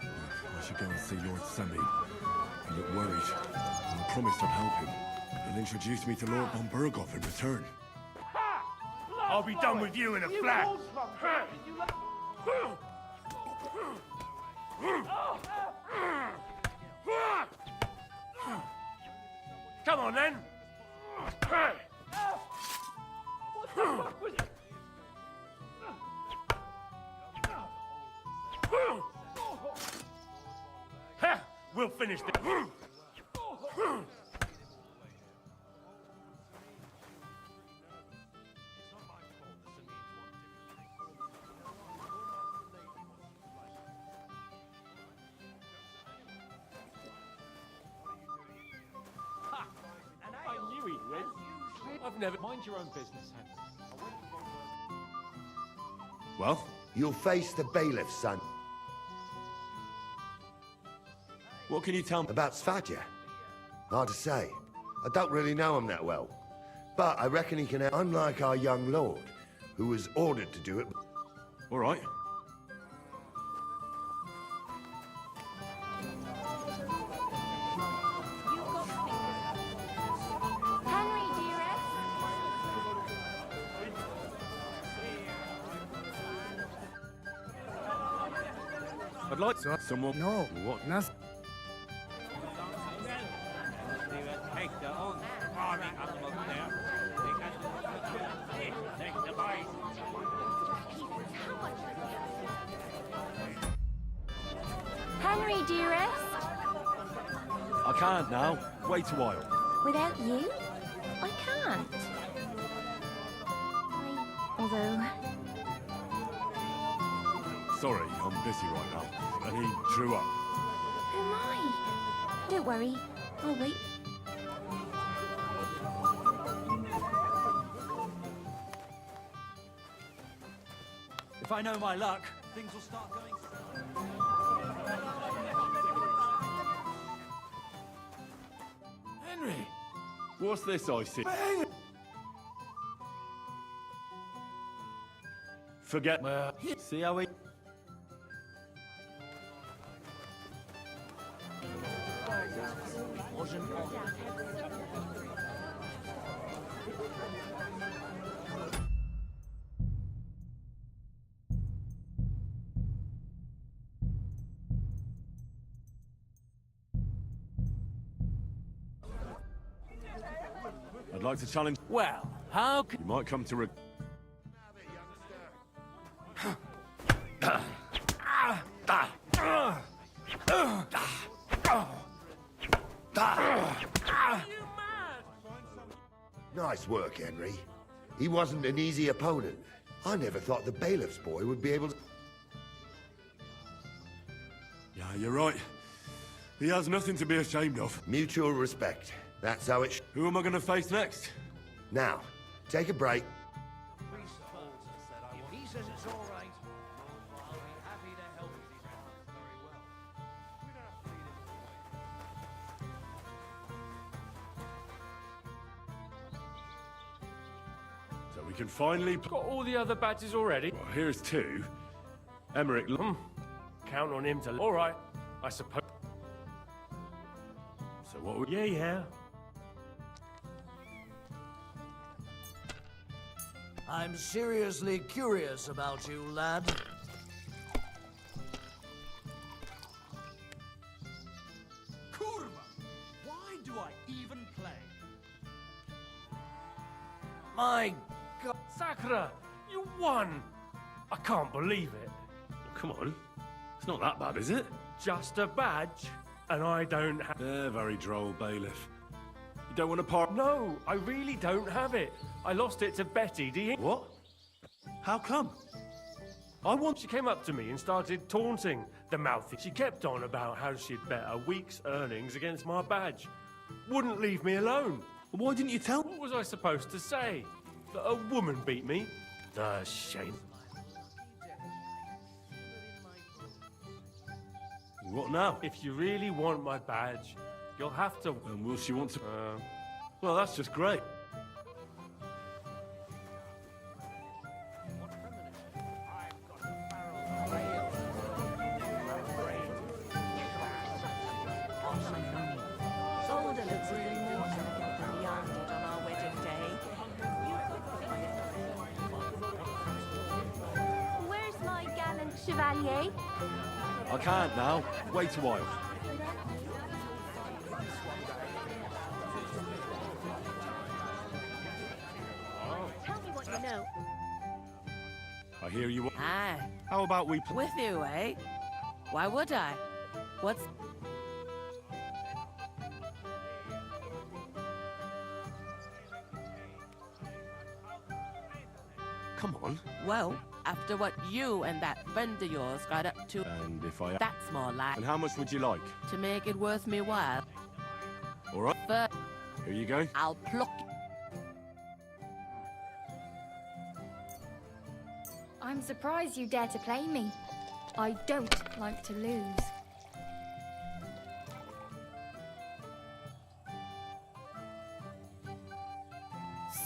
I should go and see Lord Semi. He looked worried. And I promised I'd help him. He'll introduce me to Lord von Berghoff in return. I'll be done with you in a flash. Come on, then. We'll finish this. I knew he'd win. I've never... Mind your own business, Henry. Well? You'll face the bailiff, son. What can you tell me? About Svatja? Hard to say. I don't really know him that well. But I reckon he can... Unlike our young lord, who was ordered to do it. All right. Henry, dearest. I'd like to... Someone... No. What? Nothing. Henry, dearest. I can't now. Wait a while. Without you, I can't. Although... Sorry, I'm busy right now. And he drew up. Who am I? Don't worry, I'll wait. If I know my luck, things will start going... Henry! What's this I see? Forget... See how he... I'd like to challenge... Well, how could... You might come to... Nice work, Henry. He wasn't an easy opponent. I never thought the bailiff's boy would be able to... Yeah, you're right. He has nothing to be ashamed of. Mutual respect. That's how it Who am I going to face next? Now, take a break. If he says it's all right, I'll be happy to help if he sounds very well. So we can finally... Got all the other badges already? Well, here's two. Emmerich... Count on him to... All right, I suppose... So what would... Yeah. I'm seriously curious about you, lad. Kurva! Why do I even play? My God. Sakura, you won! I can't believe it. Come on. It's not that bad, is it? Just a badge, and I don't have... They're very droll, bailiff. You don't want to part... No, I really don't have it. I lost it to Betty, do you... What? How come? I want... She came up to me and started taunting the mouthy. She kept on about how she'd bet a week's earnings against my badge. Wouldn't leave me alone. Why didn't you tell... What was I supposed to say? That a woman beat me? The shame. What now? If you really want my badge, you'll have to... And will she want to... Well, that's just great. Solder looks even more elegant than Jan did on our wedding day. Where's my gallant chevalier? I can't now. Wait a while. Tell me what you know. I hear you... Aye. How about we... With you, eh? Why would I? What's... Come on. Well, after what you and that friend of yours got up to... And if I... That's more like... And how much would you like? To make it worth me while. All right. But... Here you go. I'll pluck... I'm surprised you dare to play me. I don't like to lose.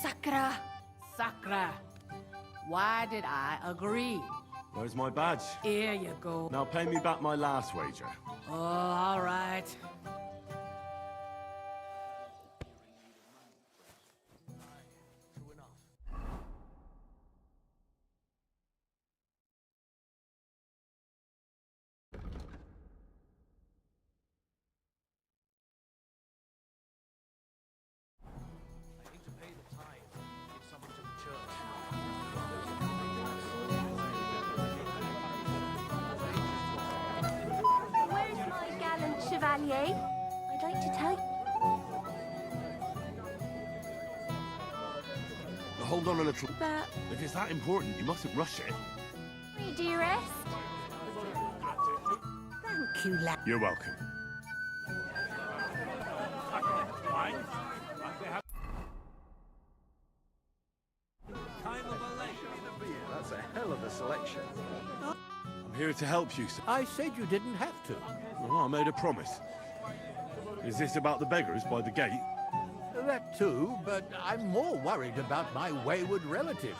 Sakura! Sakura! Why did I agree? Where's my badge? Here you go. Now pay me back my last wager. Oh, all right. Where's my gallant chevalier? I'd like to tell you. Hold on a little. But... If it's that important, you mustn't rush it. Sorry, dearest. Thank you, lad. You're welcome. That's a hell of a selection. I'm here to help you, sir. I said you didn't have to. Oh, I made a promise. Is this about the beggars by the gate? That too, but I'm more worried about my wayward relatives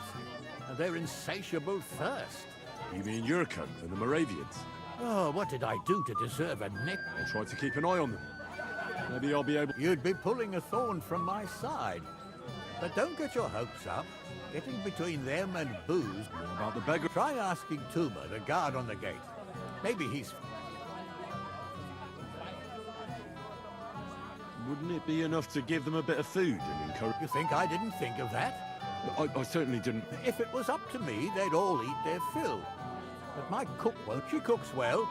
and their insatiable thirst. You mean Yurka and the Moravians? Oh, what did I do to deserve a neck? I'll try to keep an eye on them. Maybe I'll be able... You'd be pulling a thorn from my side. But don't get your hopes up. Getting between them and booze... What about the beggar? Try asking Tuma, the guard on the gate. Maybe he's... Wouldn't it be enough to give them a bit of food and encourage... You think I didn't think of that? I certainly didn't. If it was up to me, they'd all eat their fill. But my cook won't. She cooks well,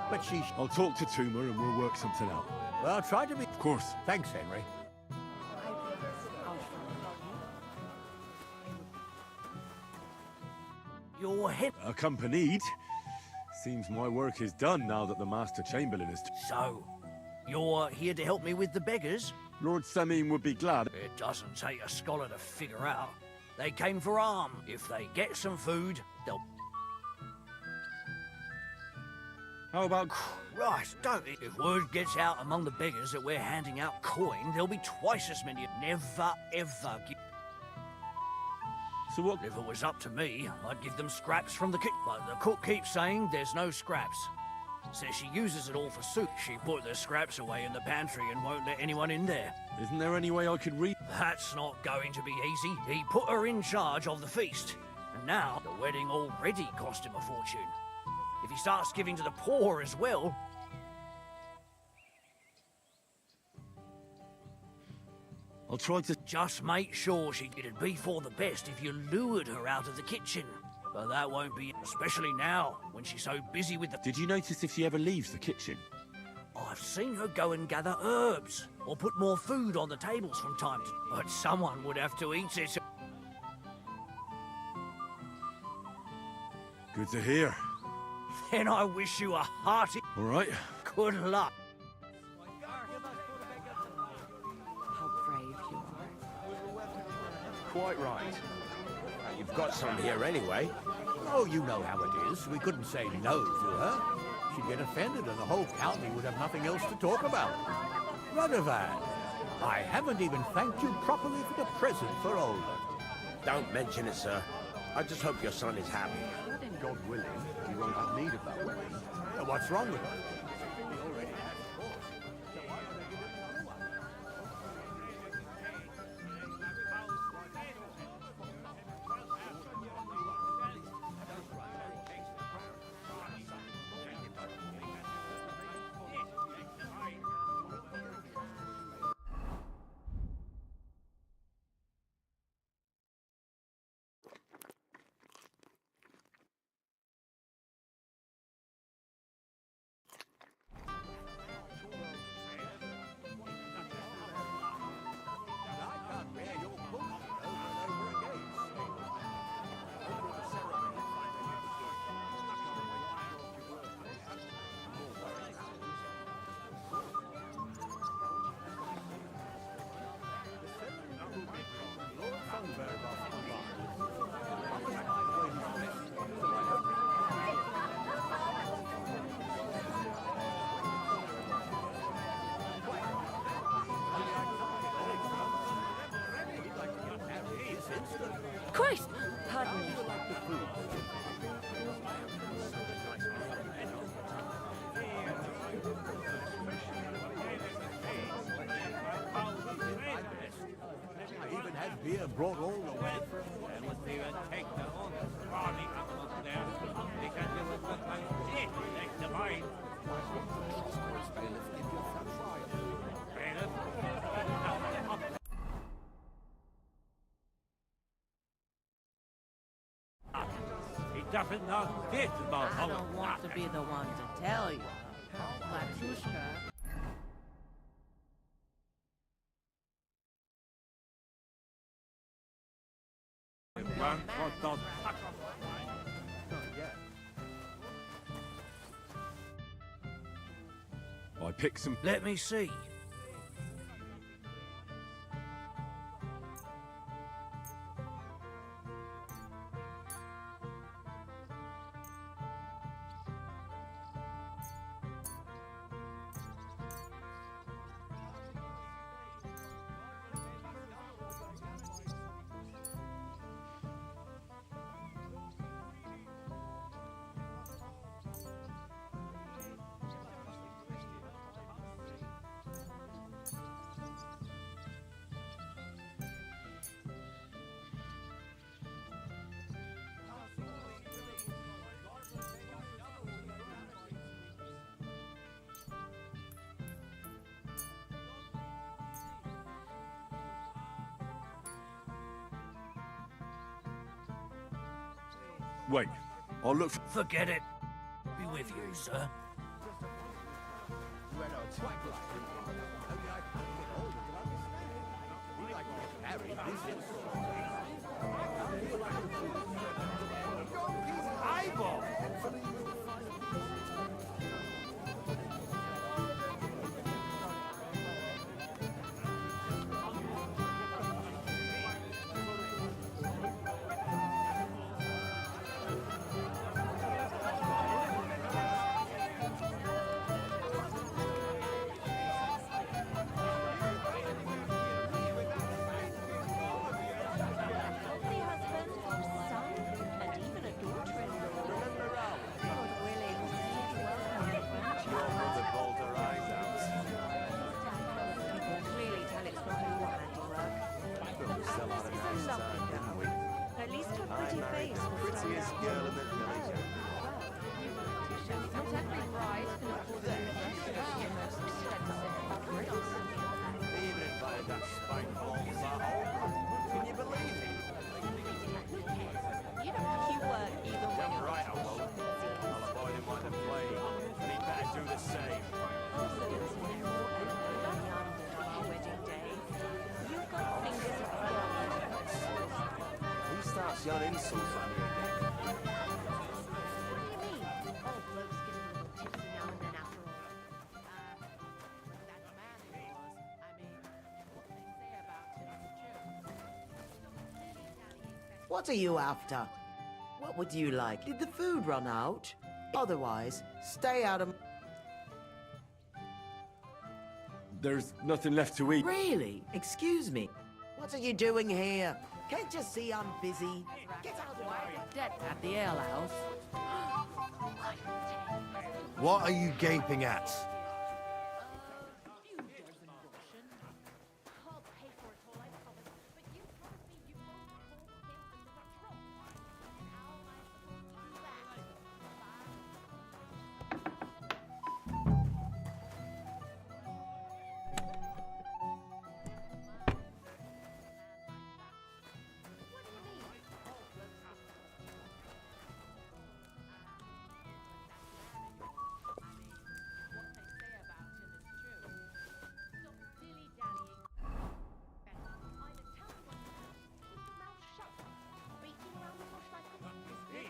but she... I'll talk to Tuma and we'll work something out. Well, try to be... Of course. Thanks, Henry. Your head... Accompanied. Seems my work is done now that the Master Chamberlain is... So, you're here to help me with the beggars? Lord Semine would be glad. It doesn't take a scholar to figure out. They came for harm. If they get some food, they'll... How about... Right, don't it? If word gets out among the beggars that we're handing out coin, there'll be twice as many. Never, ever give... So what... If it was up to me, I'd give them scraps from the kitchen. But the cook keeps saying there's no scraps. Says she uses it all for soup. She put the scraps away in the pantry and won't let anyone in there. Isn't there any way I could read? That's not going to be easy. He put her in charge of the feast. And now, the wedding already cost him a fortune. If he starts giving to the poor as well... I'll try to... Just make sure it'd be for the best if you lured her out of the kitchen. But that won't be, especially now, when she's so busy with the... Did you notice if she ever leaves the kitchen? I've seen her go and gather herbs, or put more food on the tables from time to... But someone would have to eat it. Good to hear. Then I wish you a hearty... All right. Good luck. How brave you are. Quite right. You've got some here anyway. Oh, you know how it is. We couldn't say no to her. She'd get offended and the whole county would have nothing else to talk about. Radovan, I haven't even thanked you properly for the present for Olga. Don't mention it, sir. I just hope your son is happy. God willing, he won't have need of that wedding. Now, what's wrong with her? Christ! Pardon me. I even had beer brought all the way from... Doesn't know this about I don't want to be the one to tell you. Matushka. I picked some... Let me see. Wait, I'll look... Forget it. Be with you, sir. Eyeball! Perhaps you're an insult on me again. What do you mean? Old blokes get a little tipsy now and then after all. What are you after? What would you like? Did the food run out? Otherwise, stay out of... There's nothing left to eat. Really? Excuse me. What are you doing here? Can't you see I'm busy? Get out of the way. Debt at the alehouse. What are you gaping at?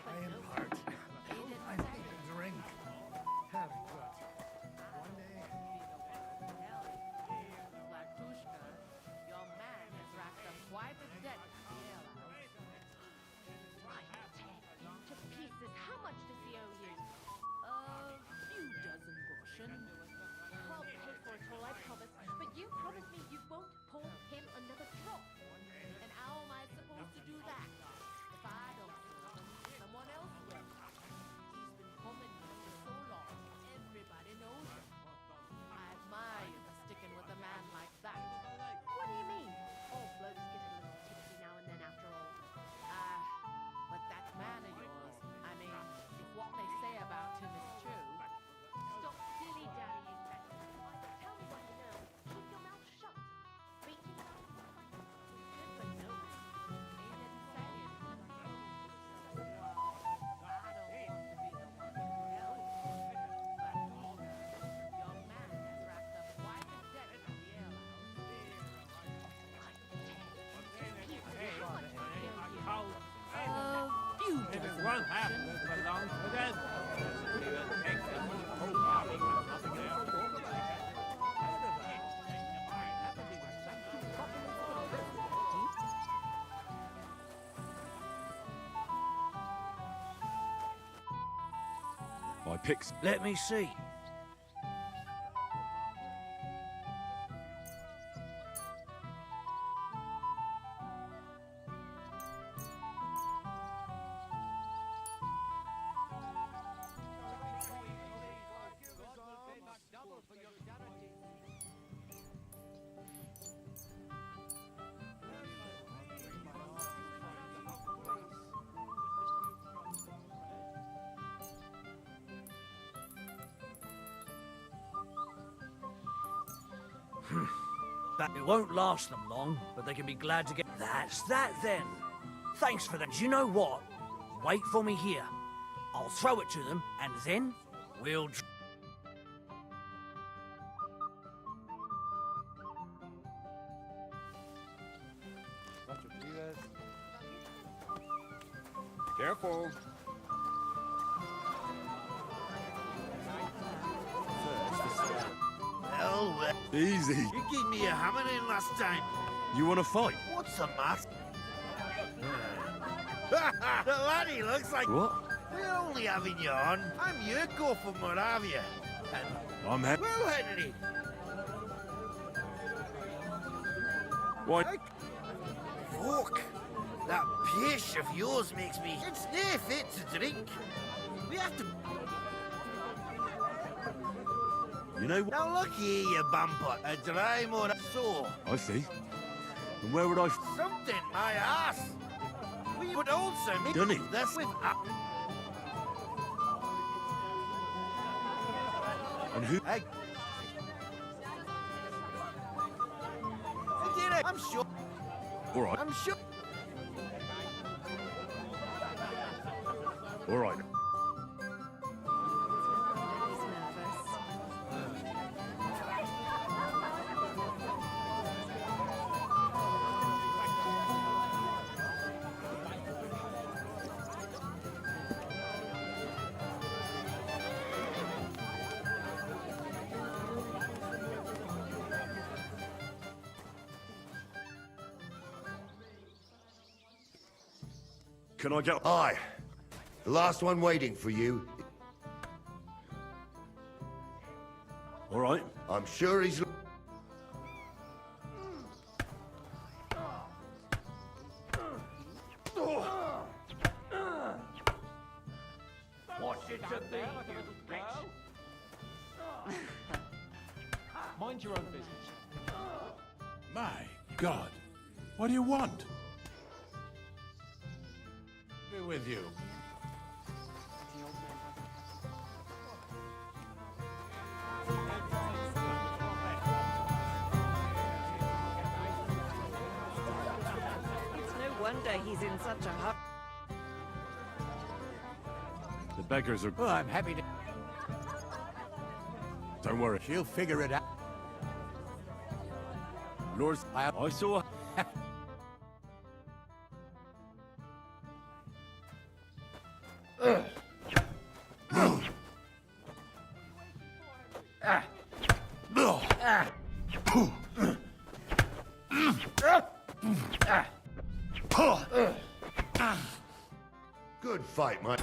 I impart. I need a drink. Very good. One day. Latushka, your man has racked up quite a debt at the alehouse. Right, tear to pieces. How much does he owe you? A few dozen groschen. I'll pay for it all, I promise. But you promise me you won't pour him another drop. And how am I supposed to do that? If I don't serve him, someone else will. He's been coming here for so long, everybody knows him. I admire you for sticking with a man like that. What do you mean? All blokes get a little tipsy now and then after all. But that man of yours, I mean, if what they say about him is true, Stop dilly-dallying, Becky. Tell me what you know. Keep your mouth shut. Beating around the bush like this is good for no one. he didn't say it. Well, I don't want to be the one to tell you, but your man has racked up quite a debt at the alehouse. How much does he owe you? A few If it dozen won't happen, groschen. it belongs to them. We will take them home. Nothing else. I picked. Let me see. It won't last them long, but they can be glad to get... That's that then. Thanks for that. Do you know what? Wait for me here. I'll throw it to them, and then we'll... Careful. Well, well. Easy. You gave me a hammering last time. You want to fight? What's the matter? The laddie looks like... What? We're only having you on. I'm Yurko from Moravia. And... I'm Henry. Well, Henry. Why? Fuck. That pish of yours makes me... It's near fit to drink. We have to... You know what? Now look here, you bumper. A dry more so. I see. And where would I... Something, my ass. We would also make Done it. this with... And who... Hey. I did it. I'm sure. All right. I'm sure. All right. Can I get... Aye. The last one waiting for you. All right. I'm sure he's... What's it to be, you wretch? Mind your own business. My God. What do you want? Be with you. It's no wonder he's in such a hurry. The beggars are... Oh, I'm happy to... Don't worry. She'll figure it out. Lord, I saw... Good fight, mate.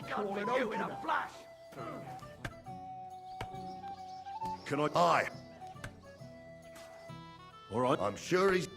Calling you in a flash. Can I... Aye. All right. I'm sure he's...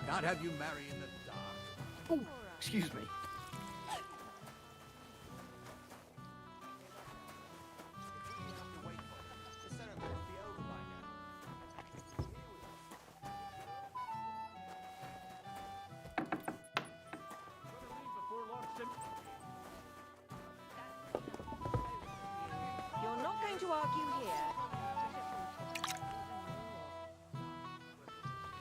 Can't have you marry in the dark. Oh, excuse me. You're not going to argue here.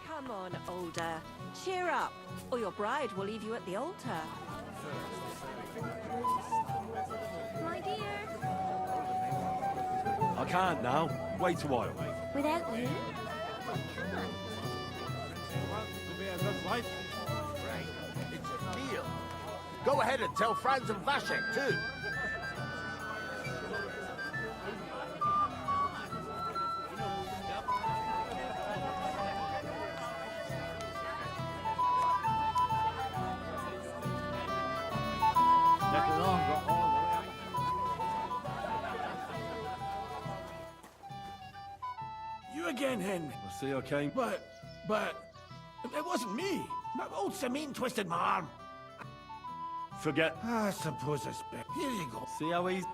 Come on, Older. Cheer up, or your bride will leave you at the altar. My dear. I can't now. Wait a while. Without you? It's a deal. Go ahead and tell Franz and Vashek, too. You again, Henry. I see I came... But, it wasn't me. No, old Samin twisted my arm. Forget... I suppose it's better. Here you go. See how he's...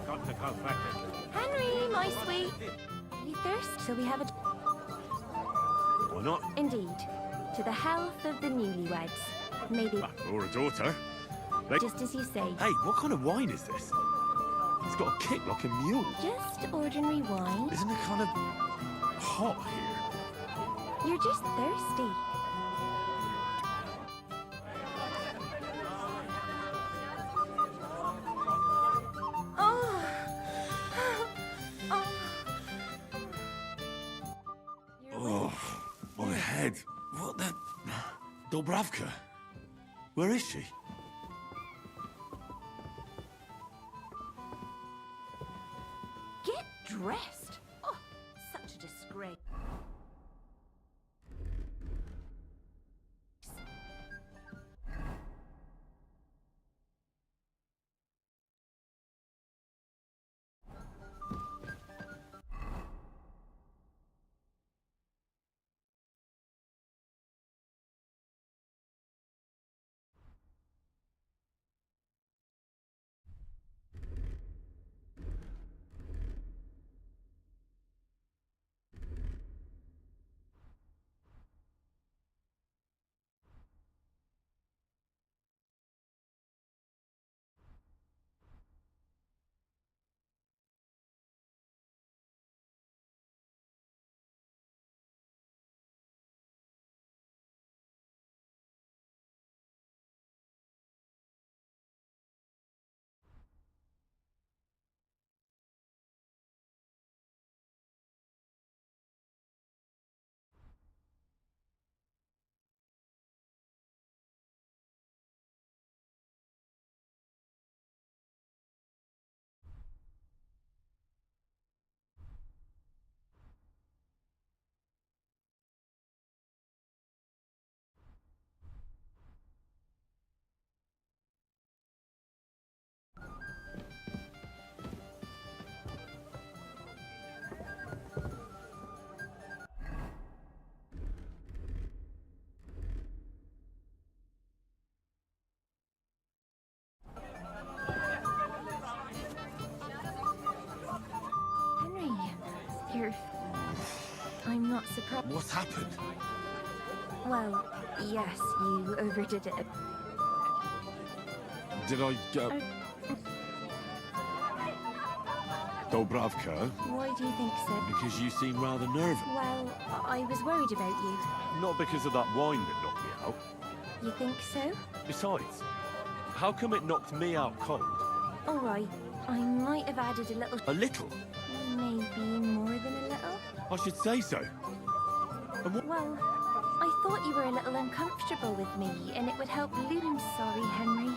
Got to come back in. Henry, my sweet. You thirst? Shall we have a... Why not? Indeed. To the health of the newlyweds. Maybe... Or a daughter. Just as you say. Hey, what kind of wine is this? It's got a kick like a mule. Just ordinary wine. Isn't it kind of hot here? You're just thirsty. Oh. Oh, my head. What the... Dobravka? Where is she? Get dressed. Oh, such a disgrace. Henry, you're... I'm not surprised. What's happened? Well, yes, you overdid it. Did I go... Dobravka? Why do you think so? Because you seem rather nervous. Well, I was worried about you. Not because of that wine that knocked me out. You think so? Besides, how come it knocked me out cold? All right, I might have added a little... A little? Maybe more than a little? I should say so. And what... Well, I thought you were a little uncomfortable with me, and it would help you. I'm sorry, Henry.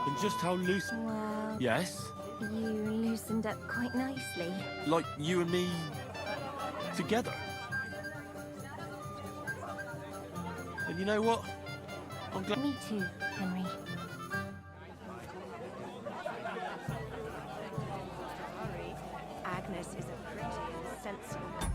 And just how loose... Well... Yes? You loosened up quite nicely. Like you and me... together. And you know what? I'm glad... Me too, Henry. Agnes is a pretty and sensible.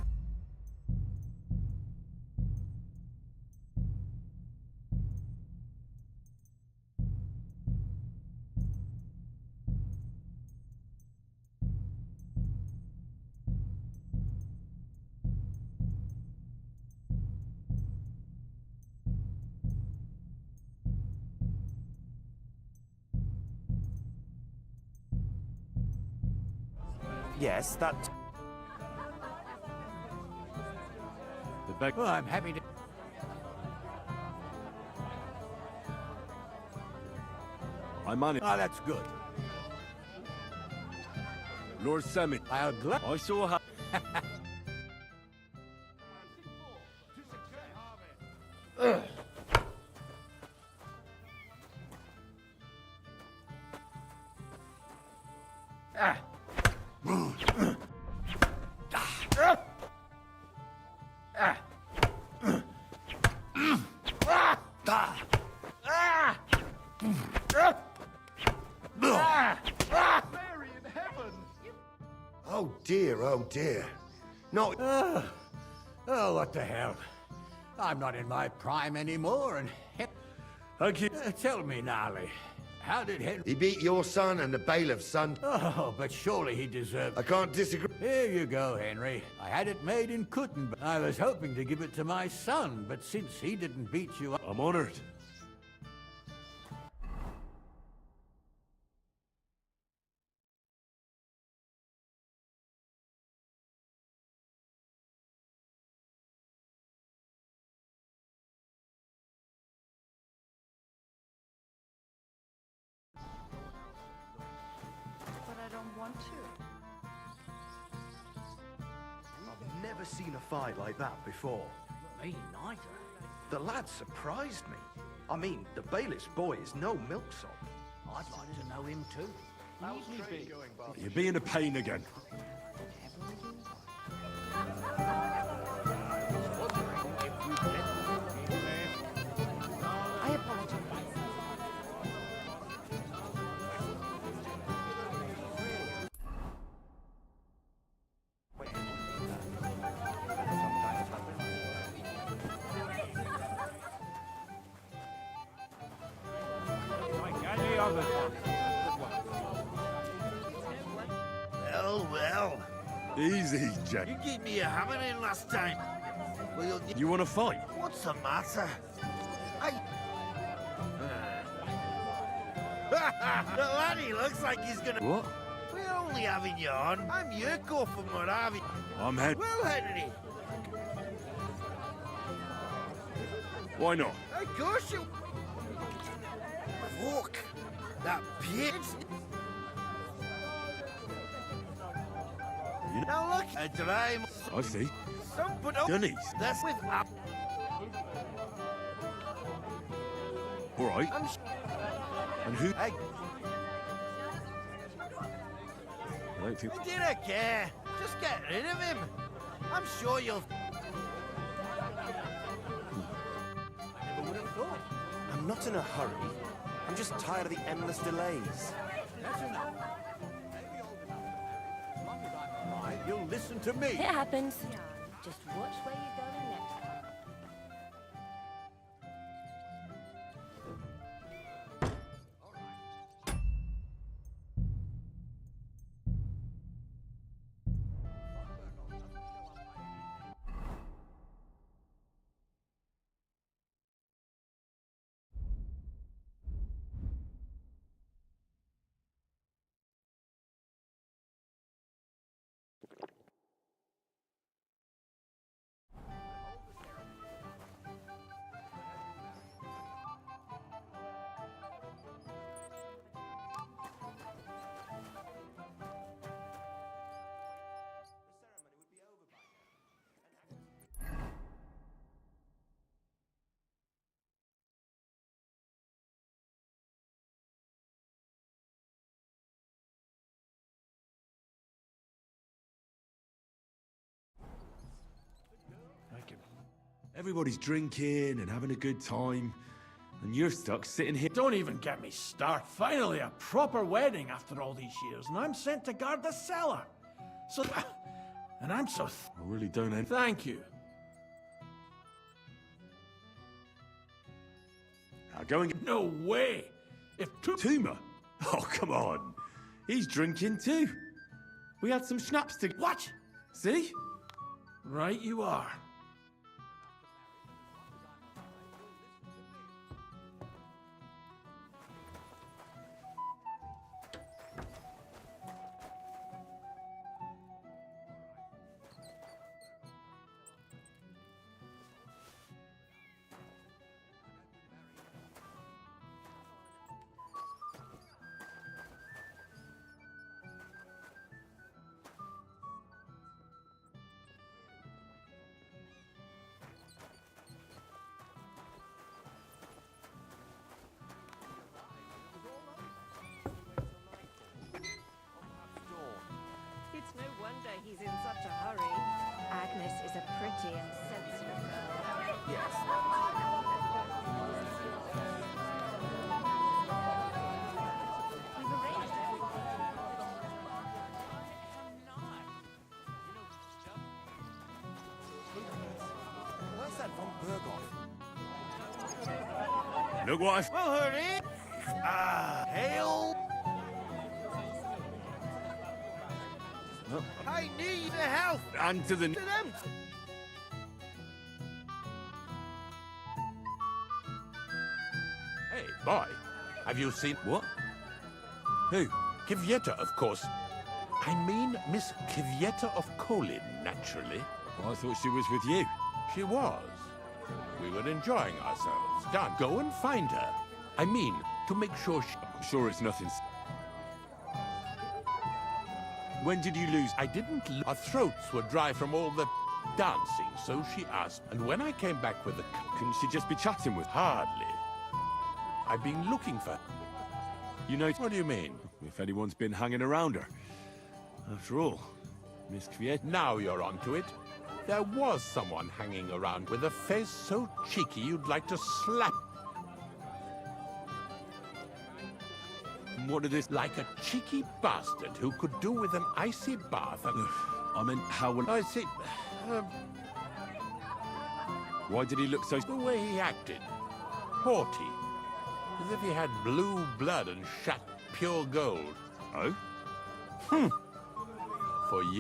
Yes, that... The bag... Well, I'm happy to... I managed... Ah, that's good. Lord Semi. I'll gladly... I saw how... Oh dear, oh dear. No. Oh, what the hell. I'm not in my prime anymore, and... Thank you. Tell me, Gnarly, how did Henry... He beat your son and the bailiff's son. Oh, but surely he deserved... I can't disagree. Here you go, Henry. I had it made in Kuttenberg. I was hoping to give it to my son, but since he didn't beat you up... I'm honored. But I don't want to. I've never seen a fight like that before. Me neither. The lad surprised me. I mean, the bailiff's boy is no milksop. I'd like to know him too. How's trade going, Bob? You're being a pain again. I apologize. Like any other one. Well. Easy, Jack. You gave me a hammering last time. Well, You want to fight? what's the matter? The laddie looks like he's gonna... What? We're only having you on. I'm Yurko from Moravia. I'm head. Well, Henry, Why not? of course you... Fuck. That bitch. Now look, a dry... I see. Some put up... Dunnies. That's with... All right. I'm... And who? Hey, I don't think. I didn't care. Just get rid of him. I'm sure you'll... I never would have thought. I'm not in a hurry. I'm just tired of the endless delays. That's enough. Maybe all the time. As long as I'm alive, you'll listen to me. It happens. Just watch where you're going next time. Everybody's drinking and having a good time, and you're stuck sitting here. Don't even get me started. Finally, a proper wedding after all these years, and I'm sent to guard the cellar. So, and I'm so... I really don't end. Thank you. Now go and get... No way! If Tuma? Oh, come on. He's drinking too. We had some schnapps to... What? See? Right you are. It's no wonder he's in such a hurry. Agnes is a pretty and sensitive girl. Yes. We've arranged everything. Where's that von Berghoff? Look what I've... Well, hurry. Hail. I need the help. And to the... To them. Hey, boy. Have you seen... What? Who? Kvyetta, of course. I mean Miss Kvyetta of Kolin, naturally. I thought she was with you. She was. We were enjoying ourselves. Can't go and find her. I mean, to make sure she... I'm sure it's nothing. When did you lose? I didn't... Our throats were dry from all the... dancing, so she asked. And when I came back with the... Couldn't she just be chatting with? Hardly. I've been looking for... You know... What do you mean? If anyone's been hanging around her. After all, Miss Kviet... Now you're onto it. There was someone hanging around with a face so cheeky you'd like to slap. What did this... Like a cheeky bastard who could do with an icy bath and... I meant, how will... I see... Why did he look so... The way he acted. Haughty. As if he had blue blood and shat pure gold. Oh? For you...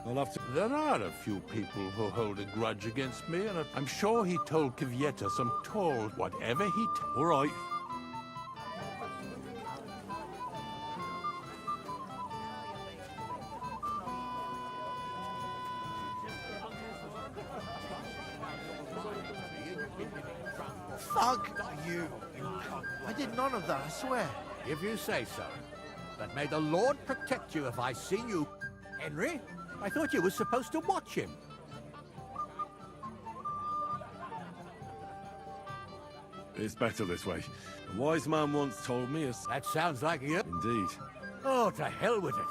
I'll have to... There are a few people who hold a grudge against me, and I'm sure he told Kvietta some tall... Whatever he... All right. Fuck you, you cunt. I did none of that, I swear. If you say so. But may the Lord protect you if I see you. Henry, I thought you were supposed to watch him. It's better this way. A wise man once told me as... That sounds like you. Indeed. Oh, to hell with it.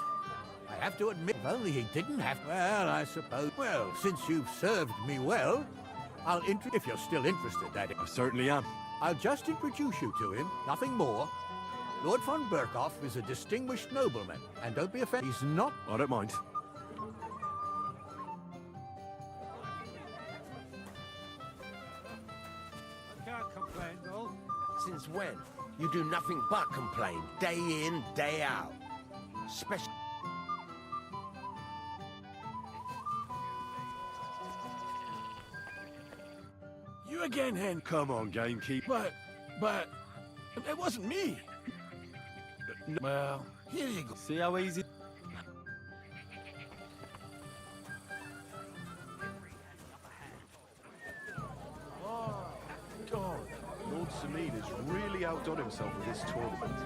I have to admit, if only he didn't have... Well, I suppose... Well, since you've served me well, I'll if you're still interested, that is. I certainly am. I'll just introduce you to him, nothing more. Lord von Berkhoff is a distinguished nobleman, and don't be offended, he's not... I don't mind. Can't complain, though. Since when? You do nothing but complain, day in, day out. Special... You again, Hen. Come on, gamekeeper. But... It wasn't me. Well, here you go. See how easy... Oh, God. Lord Samid has really outdone himself with this tournament.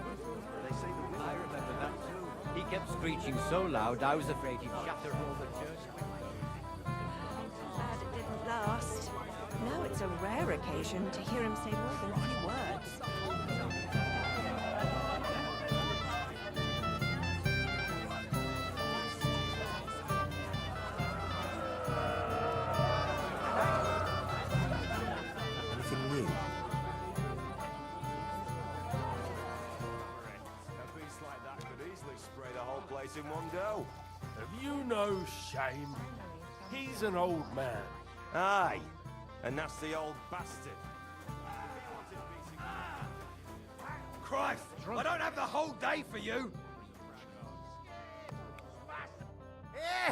They say the... I remember that too. He kept screeching so loud, I was afraid he'd shatter all the church. Glad it didn't last. Now it's a rare occasion to hear him say more than a few words. Anything new? A beast like that could easily spray the whole place in one go. Have you no shame? He's an old man. Aye. A nasty old bastard. Christ! I don't have the whole day for you!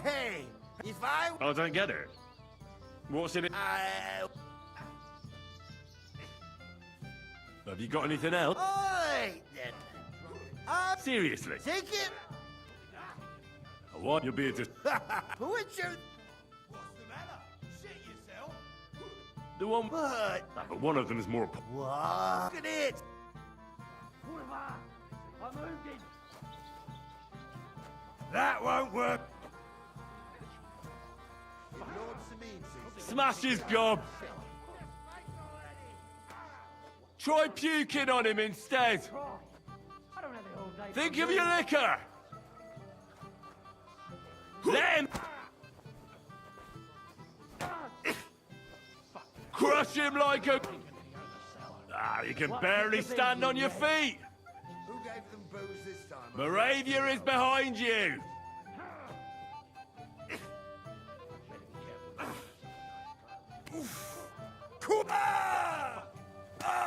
Hey! If I... I don't get it. What's in it? Have you got anything else? Alright then. Seriously? Take it. What? You'll be a dis... What's your... The one... What? But one of them is more... What? Look at it! That won't work. Smash his gob! Try puking on him instead! Think of your liquor! Let him... Crush him like a... Ah, you can barely stand on your feet! Who gave them booze this time? Moravia is behind you!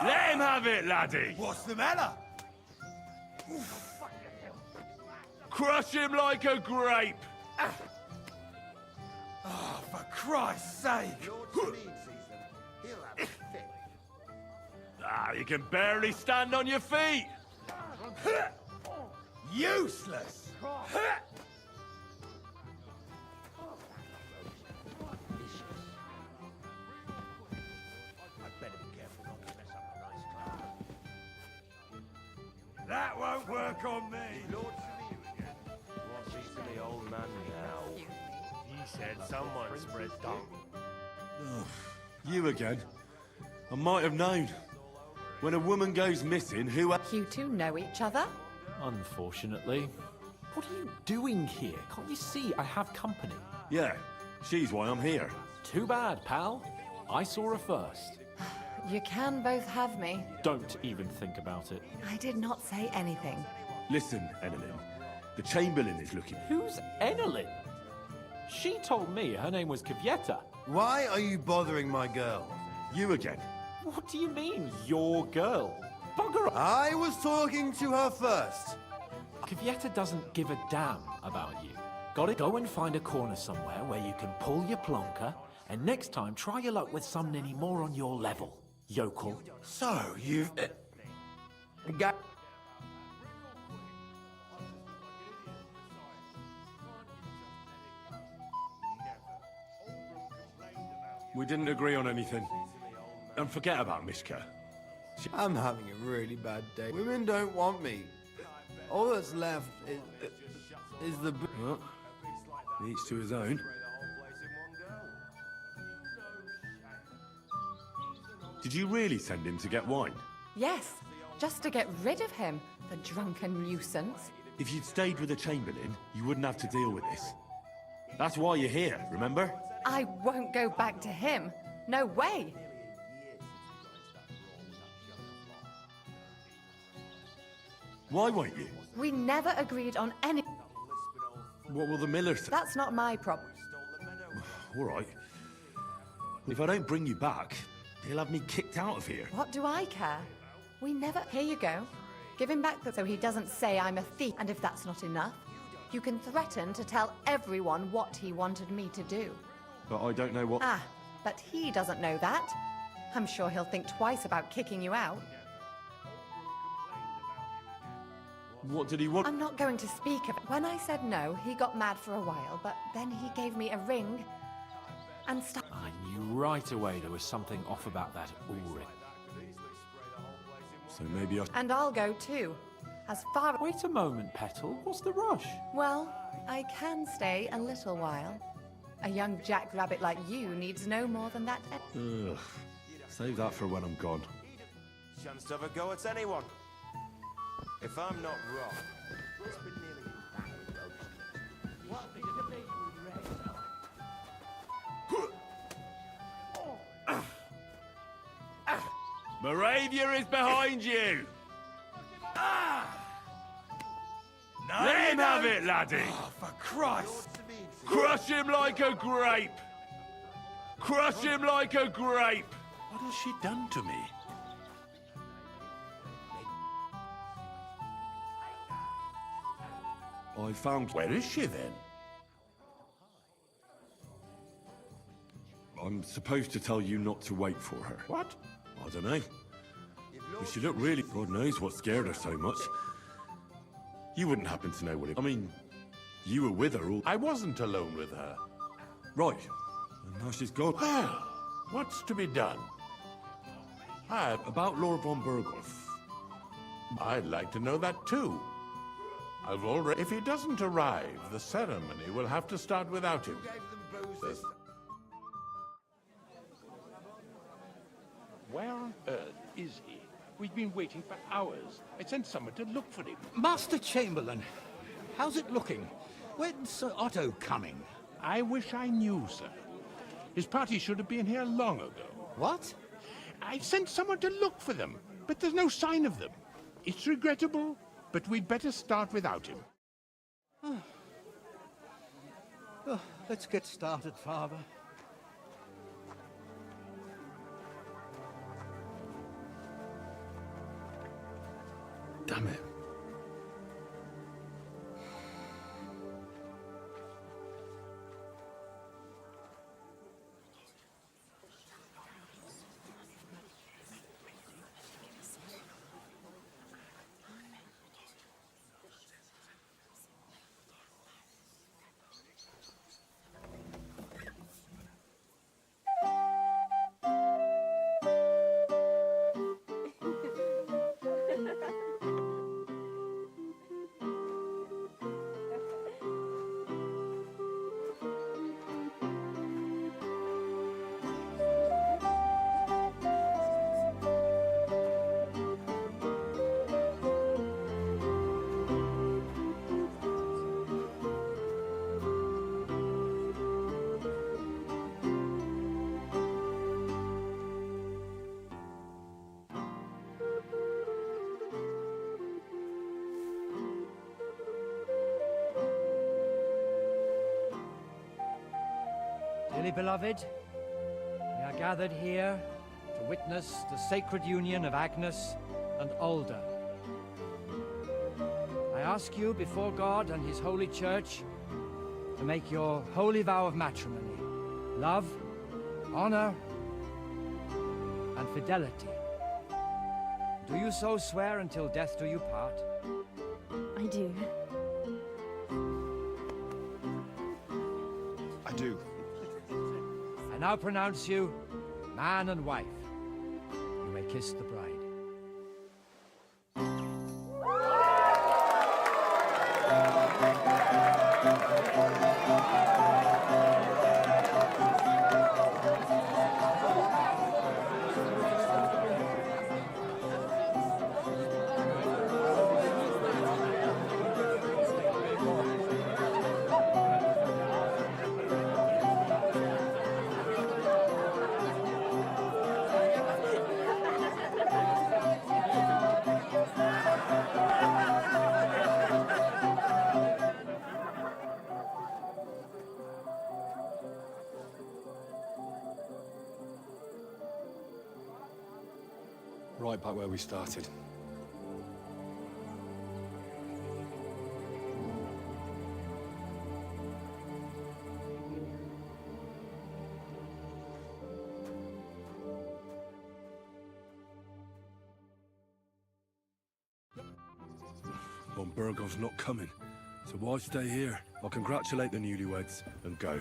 Let him have it, laddie! What's the matter? Crush him like a grape! Oh, for Christ's sake! Lord Samid sees them. He'll have a fit. Ah, you can barely stand on your feet! Useless! I'd better be careful not to mess up a nice cloud. That won't work on me. Lord Samid again. What's he to the old man now? said someone spread dung. You again. I might have known. When a woman goes missing, who... You two know each other? Unfortunately. What are you doing here? Can't you see I have company? Yeah, she's why I'm here. Too bad, pal. I saw her first. You can both have me. Don't even think about it. I did not say anything. Listen, Enelin. The Chamberlain is looking... Who's Enelin? She told me her name was Kvyetta. Why are you bothering my girl? You again. What do you mean, your girl? Bugger off! I was talking to her first. Kvyetta doesn't give a damn about you. Got it? Go and find a corner somewhere where you can pull your plonker, and next time try your luck with someone any more on your level, yokel. So, you've... got... We didn't agree on anything. And forget about Mishka. I'm having a really bad day. Women don't want me. All that's left is the... Well, each to his own. Did you really send him to get wine? Yes, just to get rid of him, the drunken nuisance. If you'd stayed with the Chamberlain, you wouldn't have to deal with this. That's why you're here, remember? I won't go back to him. No way. Why won't you? We never agreed on any... What will the miller say? That's not my problem. All right. If I don't bring you back, he'll have me kicked out of here. What do I care? We never... Here you go. Give him back so he doesn't say I'm a thief. And if that's not enough, you can threaten to tell everyone what he wanted me to do. But I don't know what... Ah, but he doesn't know that. I'm sure he'll think twice about kicking you out. What did he want? I'm not going to speak of it. When I said no, he got mad for a while, but then he gave me a ring and stuff. I knew right away there was something off about that Ulrich. So maybe I... And I'll go too. As far... Wait a moment, Petal. What's the rush? Well, I can stay a little while. A young jackrabbit like you needs no more than that... Ugh. Save that for when I'm gone. Chance to have a go at anyone. If I'm not wrong, it's been nearly Moravia is behind you! No, Let him have it, laddie! Oh, for Christ! Crush him like a grape! Crush him like a grape! What has she done to me? I found... Where is she then? I'm supposed to tell you not to wait for her. What? I don't know. But she looked really... God knows what scared her so much. You wouldn't happen to know what it... I mean, you were with her all... I wasn't alone with her. Right. And now she's gone. Well, what's to be done? About Lord von Berghoff. I'd like to know that too. I've already... If he doesn't arrive, the ceremony will have to start without him. Where on earth is he? We've been waiting for hours. I sent someone to look for him. Master Chamberlain, how's it looking? When's Sir Otto coming? I wish I knew, sir. His party should have been here long ago. What? I sent someone to look for them, but there's no sign of them. It's regrettable, but we'd better start without him. Oh, let's get started, Father. Damn it. Dearly beloved, we are gathered here to witness the sacred union of Agnes and Alder. I ask you before God and his holy church to make your holy vow of matrimony, love, honor, and fidelity. Do you so swear until death do you part? I do. I do. I now pronounce you man and wife. You may kiss the bride. Right back where we started. Von Burgov's not coming, so why stay here? I'll congratulate the newlyweds and go.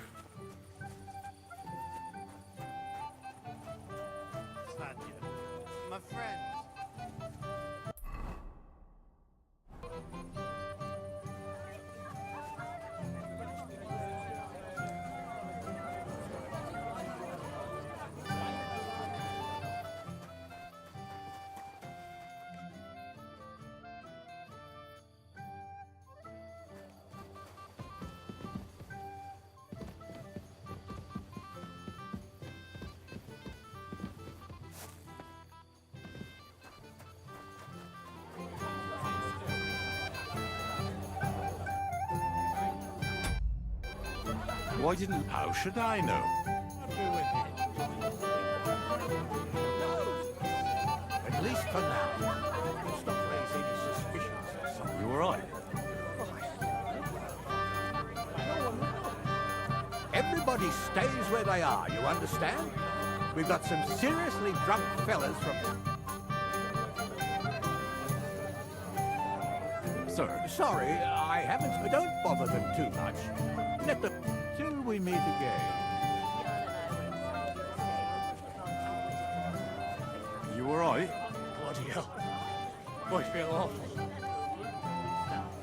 My friend. Why didn't... How should I know? At least for now. Let's not raise any suspicions or something. You alright? Everybody stays where they are, you understand? We've got some seriously drunk fellas from... Sir? Sorry, I haven't... Don't bother them too much. Let them... Till we meet again. You alright? Bloody hell. I feel awful.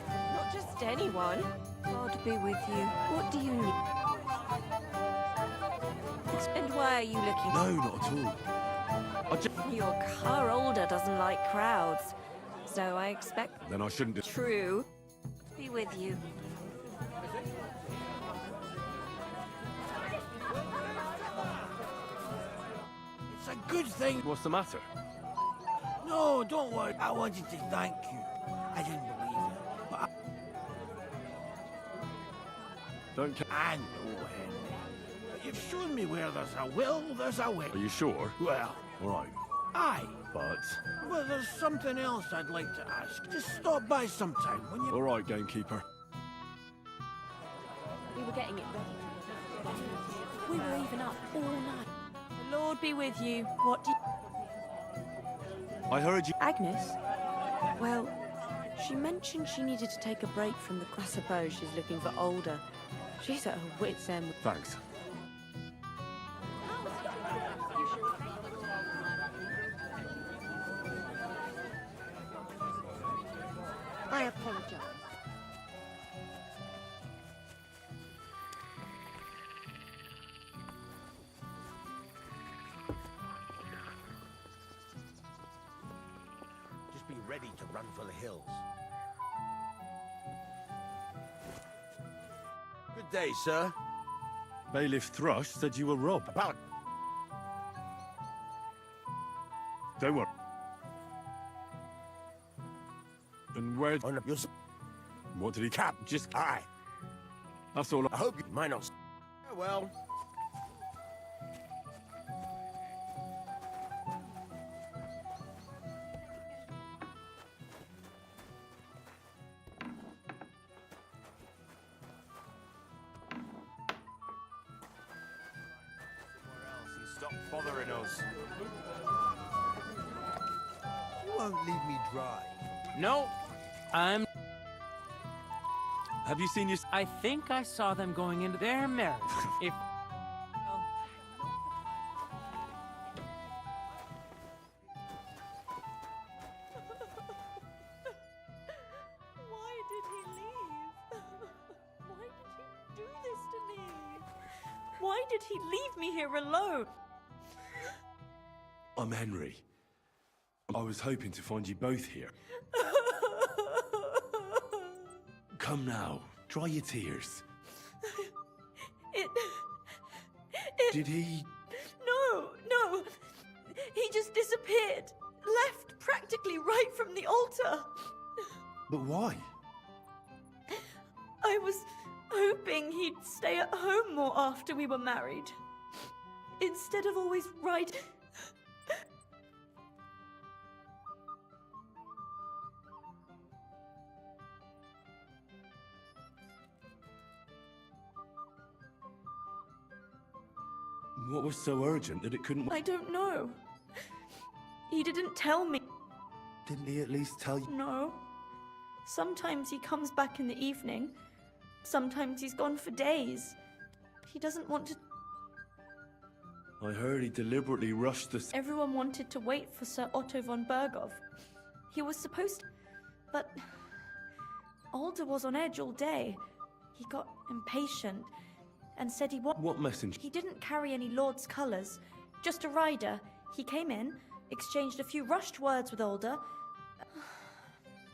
Not just anyone. God be with you. What do you need? And why are you looking? No, not at all. Your car older doesn't like crowds. So I expect... Then I shouldn't... True. Be with you. It's a good thing. What's the matter? No, don't worry. I wanted to thank you. I didn't believe you. But I... Don't care. I know, Henry. But you've shown me where there's a will, there's a way. Are you sure? Well, Alright. aye. But... Well, there's something else I'd like to ask. Just stop by sometime when you... Alright, gamekeeper. We were getting it ready. We were even up all night. The Lord be with you. What do you... I heard you... Agnes? Well, she mentioned she needed to take a break from the... I suppose she's looking for older. She's at her wit's end. Thanks. I apologize. Just be ready to run for the hills. Good day, sir. Bailiff Thrush said you were robbed. About... Don't worry. And where... Oh, no, you're... What did he... Cap, just... Aye. That's all I hope you might not... Oh, well... won't leave me dry. No, I'm... Have you seen your... I think I saw them going into their marriage. If... Why did he leave? Why did he do this to me? Why did he leave me here alone? I'm Henry. I was hoping to find you both here. Come now, dry your tears. Did he... No. He just disappeared. Left practically right from the altar. But why? I was hoping he'd stay at home more after we were married. Instead of always riding... What was so urgent that it couldn't... I don't know. He didn't tell me. Didn't he at least tell you? No. Sometimes he comes back in the evening. Sometimes he's gone for days. He doesn't want to... I heard he deliberately rushed the... Everyone wanted to wait for Sir Otto von Berghoff. He was supposed to... But... Alder was on edge all day. He got impatient and said he wanted... What messenger? He didn't carry any Lord's colours. Just a rider. He came in, exchanged a few rushed words with Alder,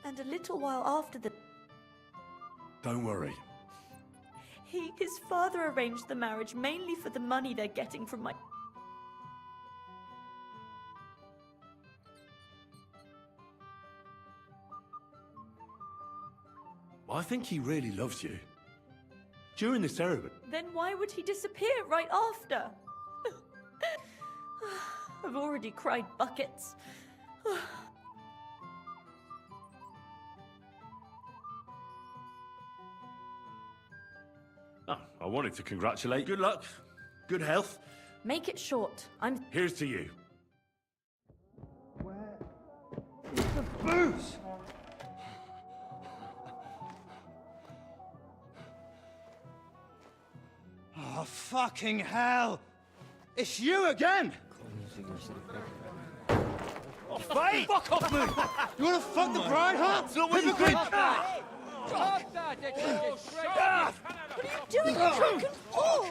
and a little while after the... Don't worry. His father arranged the marriage mainly for the money they're getting from my... I think he really loves you. During the ceremony... Then why would he disappear right after? I've already cried buckets. I wanted to congratulate. Good luck. Good health. Make it short. I'm... Here's to you. The booze! Oh, fucking hell! It's you again! Oh, fight! Fuck off me! You wanna fuck the bride, huh? It's not what you think! What are you doing? You drunken fool!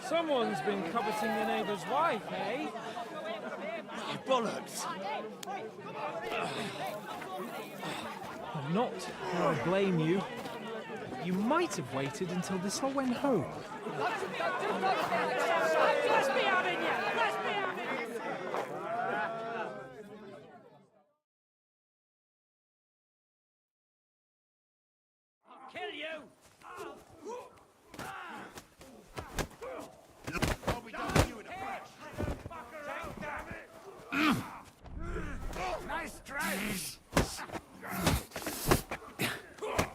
Someone's been coveting your neighbour's wife, eh? Bollocks! I'm not where I blame you. You might have waited until this all went home. Let's be having you! Let's be having you! I'll kill you! Nice try!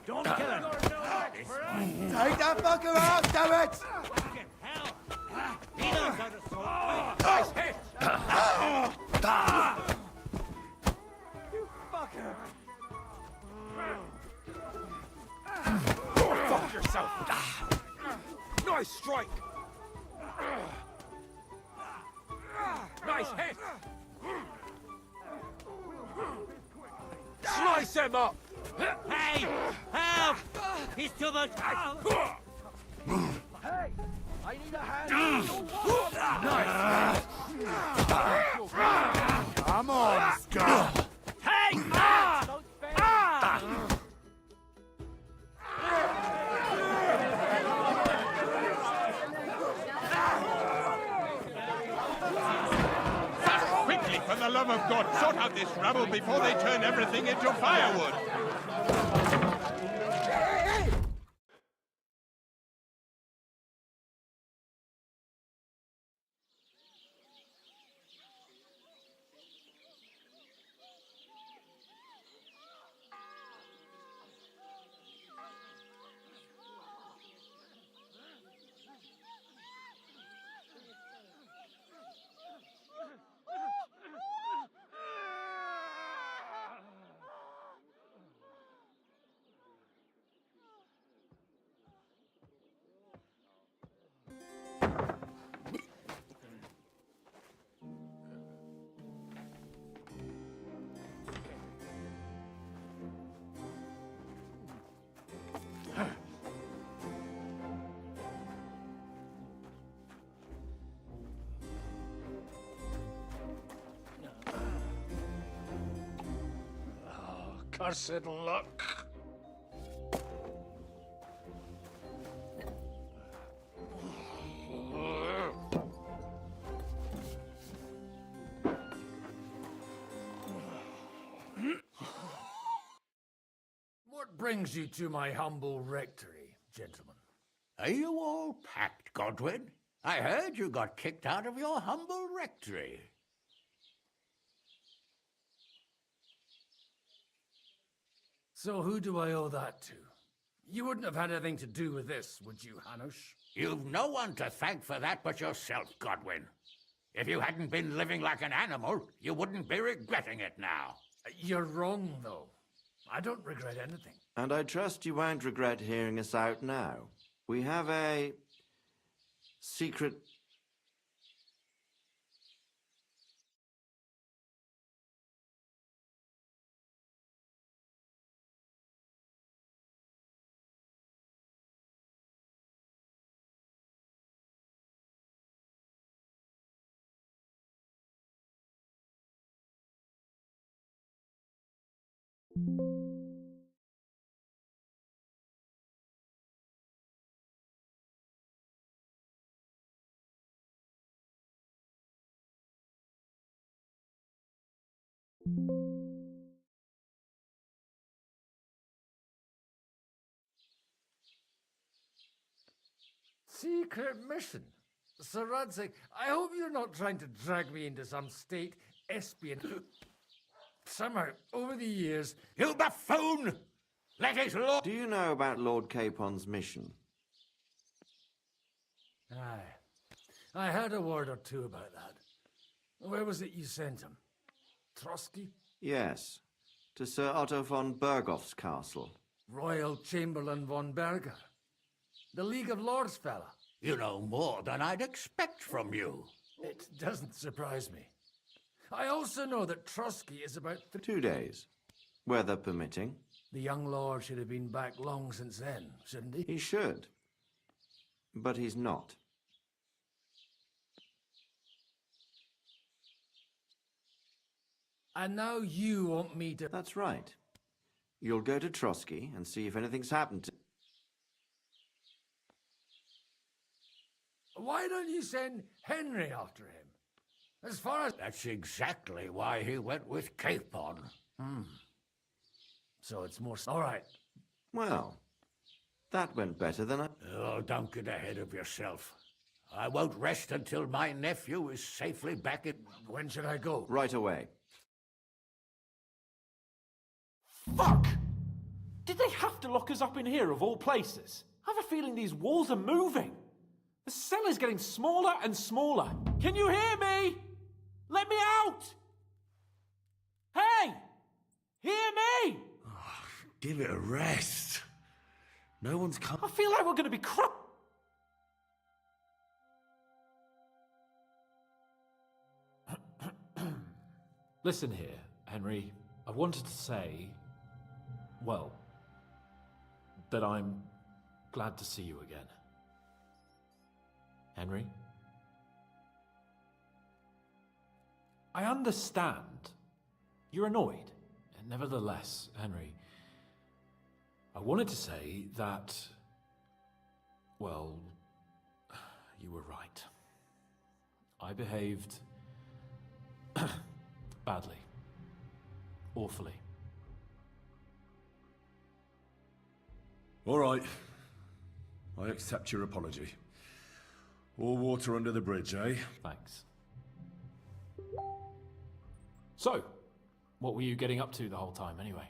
Don't kill him! Take that fucker out, damn it! He knows how to sword! Nice hit! You fucker! Go fuck yourself! Nice strike! Nice hit! Slice him up! Hey! Help! He's too much! Hey! I need a hand! Nice! Come on, Scott! Hey! Quickly, for the love of God, sort out this rabble before they turn everything into firewood! cursed luck. What brings you to my humble rectory, gentlemen? Are you all packed, Godwin? I heard you got kicked out of your humble rectory. So who do I owe that to? You wouldn't have had anything to do with this, would you, Hanush? You've no one to thank for that but yourself, Godwin. If you hadn't been living like an animal, you wouldn't be regretting it now. You're wrong, though. I don't regret anything. And I trust you won't regret hearing us out now. We have a secret... Secret mission? Sir Radzig, I hope you're not trying to drag me into some state espionage. Somehow, over the years... You buffoon! Let his lord... Do you know about Lord Capon's mission? Aye. I heard a word or two about that. Where was it you sent him? Trotsky? Yes, to Sir Otto von Bergoff's castle. Royal Chamberlain von Berger. The League of Lords fella. You know more than I'd expect from you. It doesn't surprise me. I also know that Trotsky is about 2 days, weather permitting. The young lord should have been back long since then, shouldn't he? He should, but he's not. And now you want me to... That's right. You'll go to Trotsky and see if anything's happened to... Why don't you send Henry after him? As far as... That's exactly why he went with Capon. So it's more... All right. Well, that went better than I... Oh, don't get ahead of yourself. I won't rest until my nephew is safely back in... When should I go? Right away. Fuck! Did they have to lock us up in here of all places? I have a feeling these walls are moving. The cell is getting smaller and smaller. Can you hear me? Let me out! Hey! Hear me! Give it a rest. No one's come. I feel like we're going to be Listen here, Henry. I wanted to say, well, that I'm glad to see you again. Henry? I understand. You're annoyed. And nevertheless, Henry, I wanted to say that, well, you were right. I behaved badly. Awfully. All right. I accept your apology. All water under the bridge, eh? Thanks. So, what were you getting up to the whole time, anyway?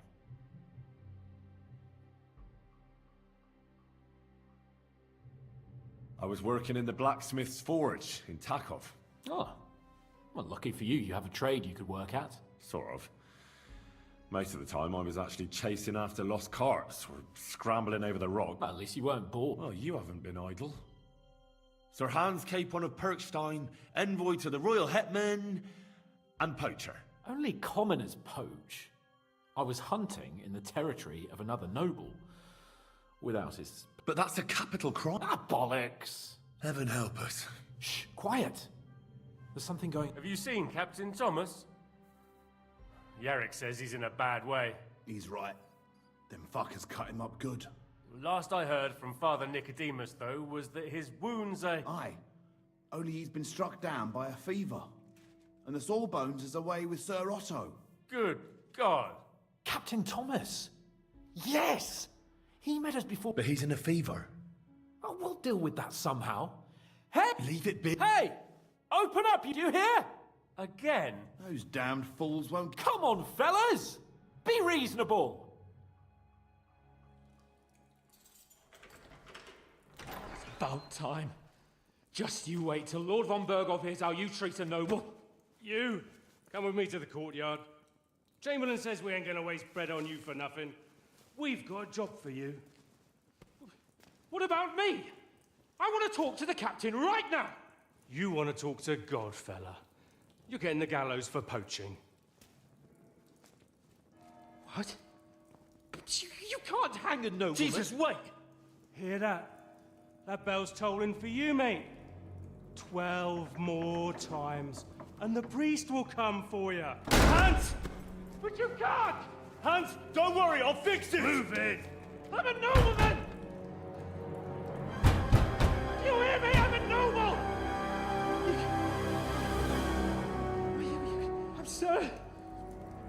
I was working in the blacksmith's forge in Takov. Oh, well, lucky for you, you have a trade you could work at. Sort of. Most of the time I was actually chasing after lost carts or scrambling over the rock. Well, at least you weren't bored. Well, you haven't been idle. Sir Hans Capon of Perkstein, envoy to the royal hetman, and poacher. Only commoners poach. I was hunting in the territory of another noble without his... But that's a capital crime. Ah, bollocks! Heaven help us. Shh, quiet! There's something going... Have you seen Captain Thomas? Yarrick says he's in a bad way. He's right. Them fuckers cut him up good. Last I heard from Father Nicodemus, though, was that his wounds are... Aye. Only he's been struck down by a fever. And the Sawbones is away with Sir Otto. Good God. Captain Thomas! Yes! He met us before... But he's in a fever. Oh, we'll deal with that somehow. Hey! Leave it be. Hey! Open up, you hear? Again? Those damned fools won't... Come on, fellas! Be reasonable! About time. Just you wait till Lord von Berghoff hears how you treat a noble. You, come with me to the courtyard. Chamberlain says we ain't gonna waste bread on you for nothing. We've got a job for you. What about me? I want to talk to the captain right now. You want to talk to God, fella. You're getting the gallows for poaching. What? But you can't hang a nobleman. Jesus, wait! Hear that? That bell's tolling for you, mate. 12 more times, and the priest will come for you. Hans! But you can't! Hans, don't worry, I'll fix it! Move it! I'm a nobleman! You hear me? I'm a noble!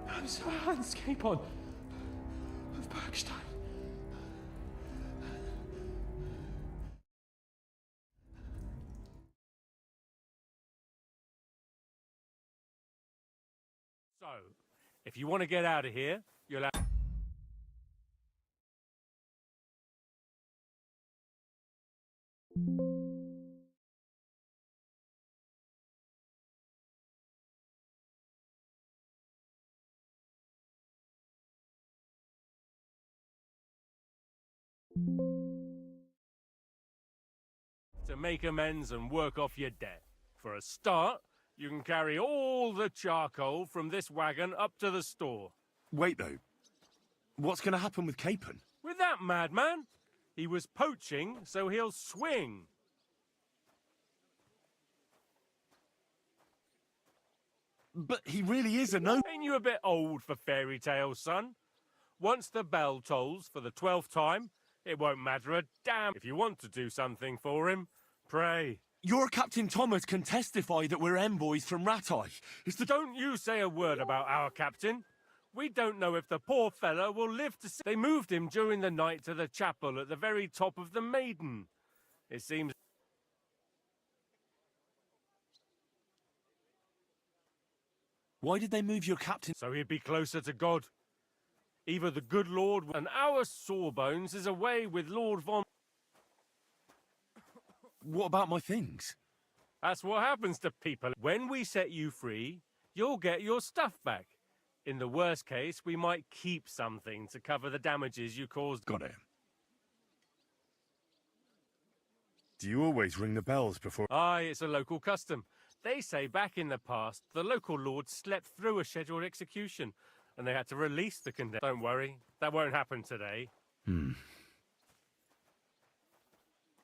I'm Sir Hans Capon of Bergstein. So, if you want to get out of here, you'll have... to make amends and work off your debt. For a start, you can carry all the charcoal from this wagon up to the store. Wait, though. What's going to happen with Capon? With that madman? He was poaching, so he'll swing. But he really is a no... Ain't you a bit old for fairy tales, son? Once the bell tolls for the 12th time, it won't matter a damn. If you want to do something for him, pray. Your Captain Thomas can testify that we're envoys from Rattay. Don't you say a word about our captain. We don't know if the poor fella will live to see... They moved him during the night to the chapel at the very top of the Maiden. It seems... Why did they move your captain? So he'd be closer to God. Either the good Lord and our Sawbones is away with Lord von... What about my things? That's what happens to people. When we set you free, you'll get your stuff back. In the worst case, we might keep something to cover the damages you caused. Got it. Do you always ring the bells before... Aye, it's a local custom. They say back in the past, the local lord slept through a scheduled execution, and they had to release the condemned. Don't worry, that won't happen today. Do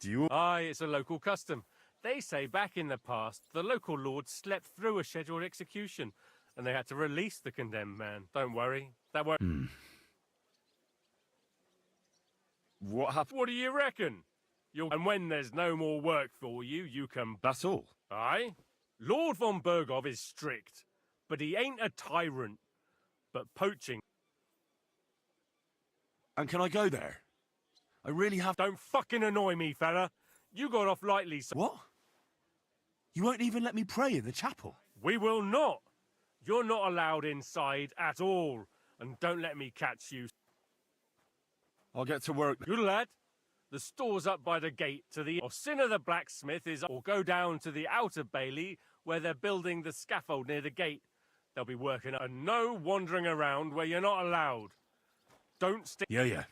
you... Aye, it's a local custom. They say back in the past, the local lord slept through a scheduled execution, and they had to release the condemned man. Don't worry, that won't... What happened? What do you reckon? And when there's no more work for you, you can... That's all? Aye? Lord von Berghoff is strict, but he ain't a tyrant. But poaching... And can I go there? I really have... Don't fucking annoy me, fella. You got off lightly, so... What? You won't even let me pray in the chapel? We will not. You're not allowed inside at all. And don't let me catch you. I'll get to work. Good lad. The store's up by the gate to the... Or Sinner the blacksmith is... Or go down to the outer bailey where they're building the scaffold near the gate. They'll be working... And no wandering around where you're not allowed. Don't stick... Yeah.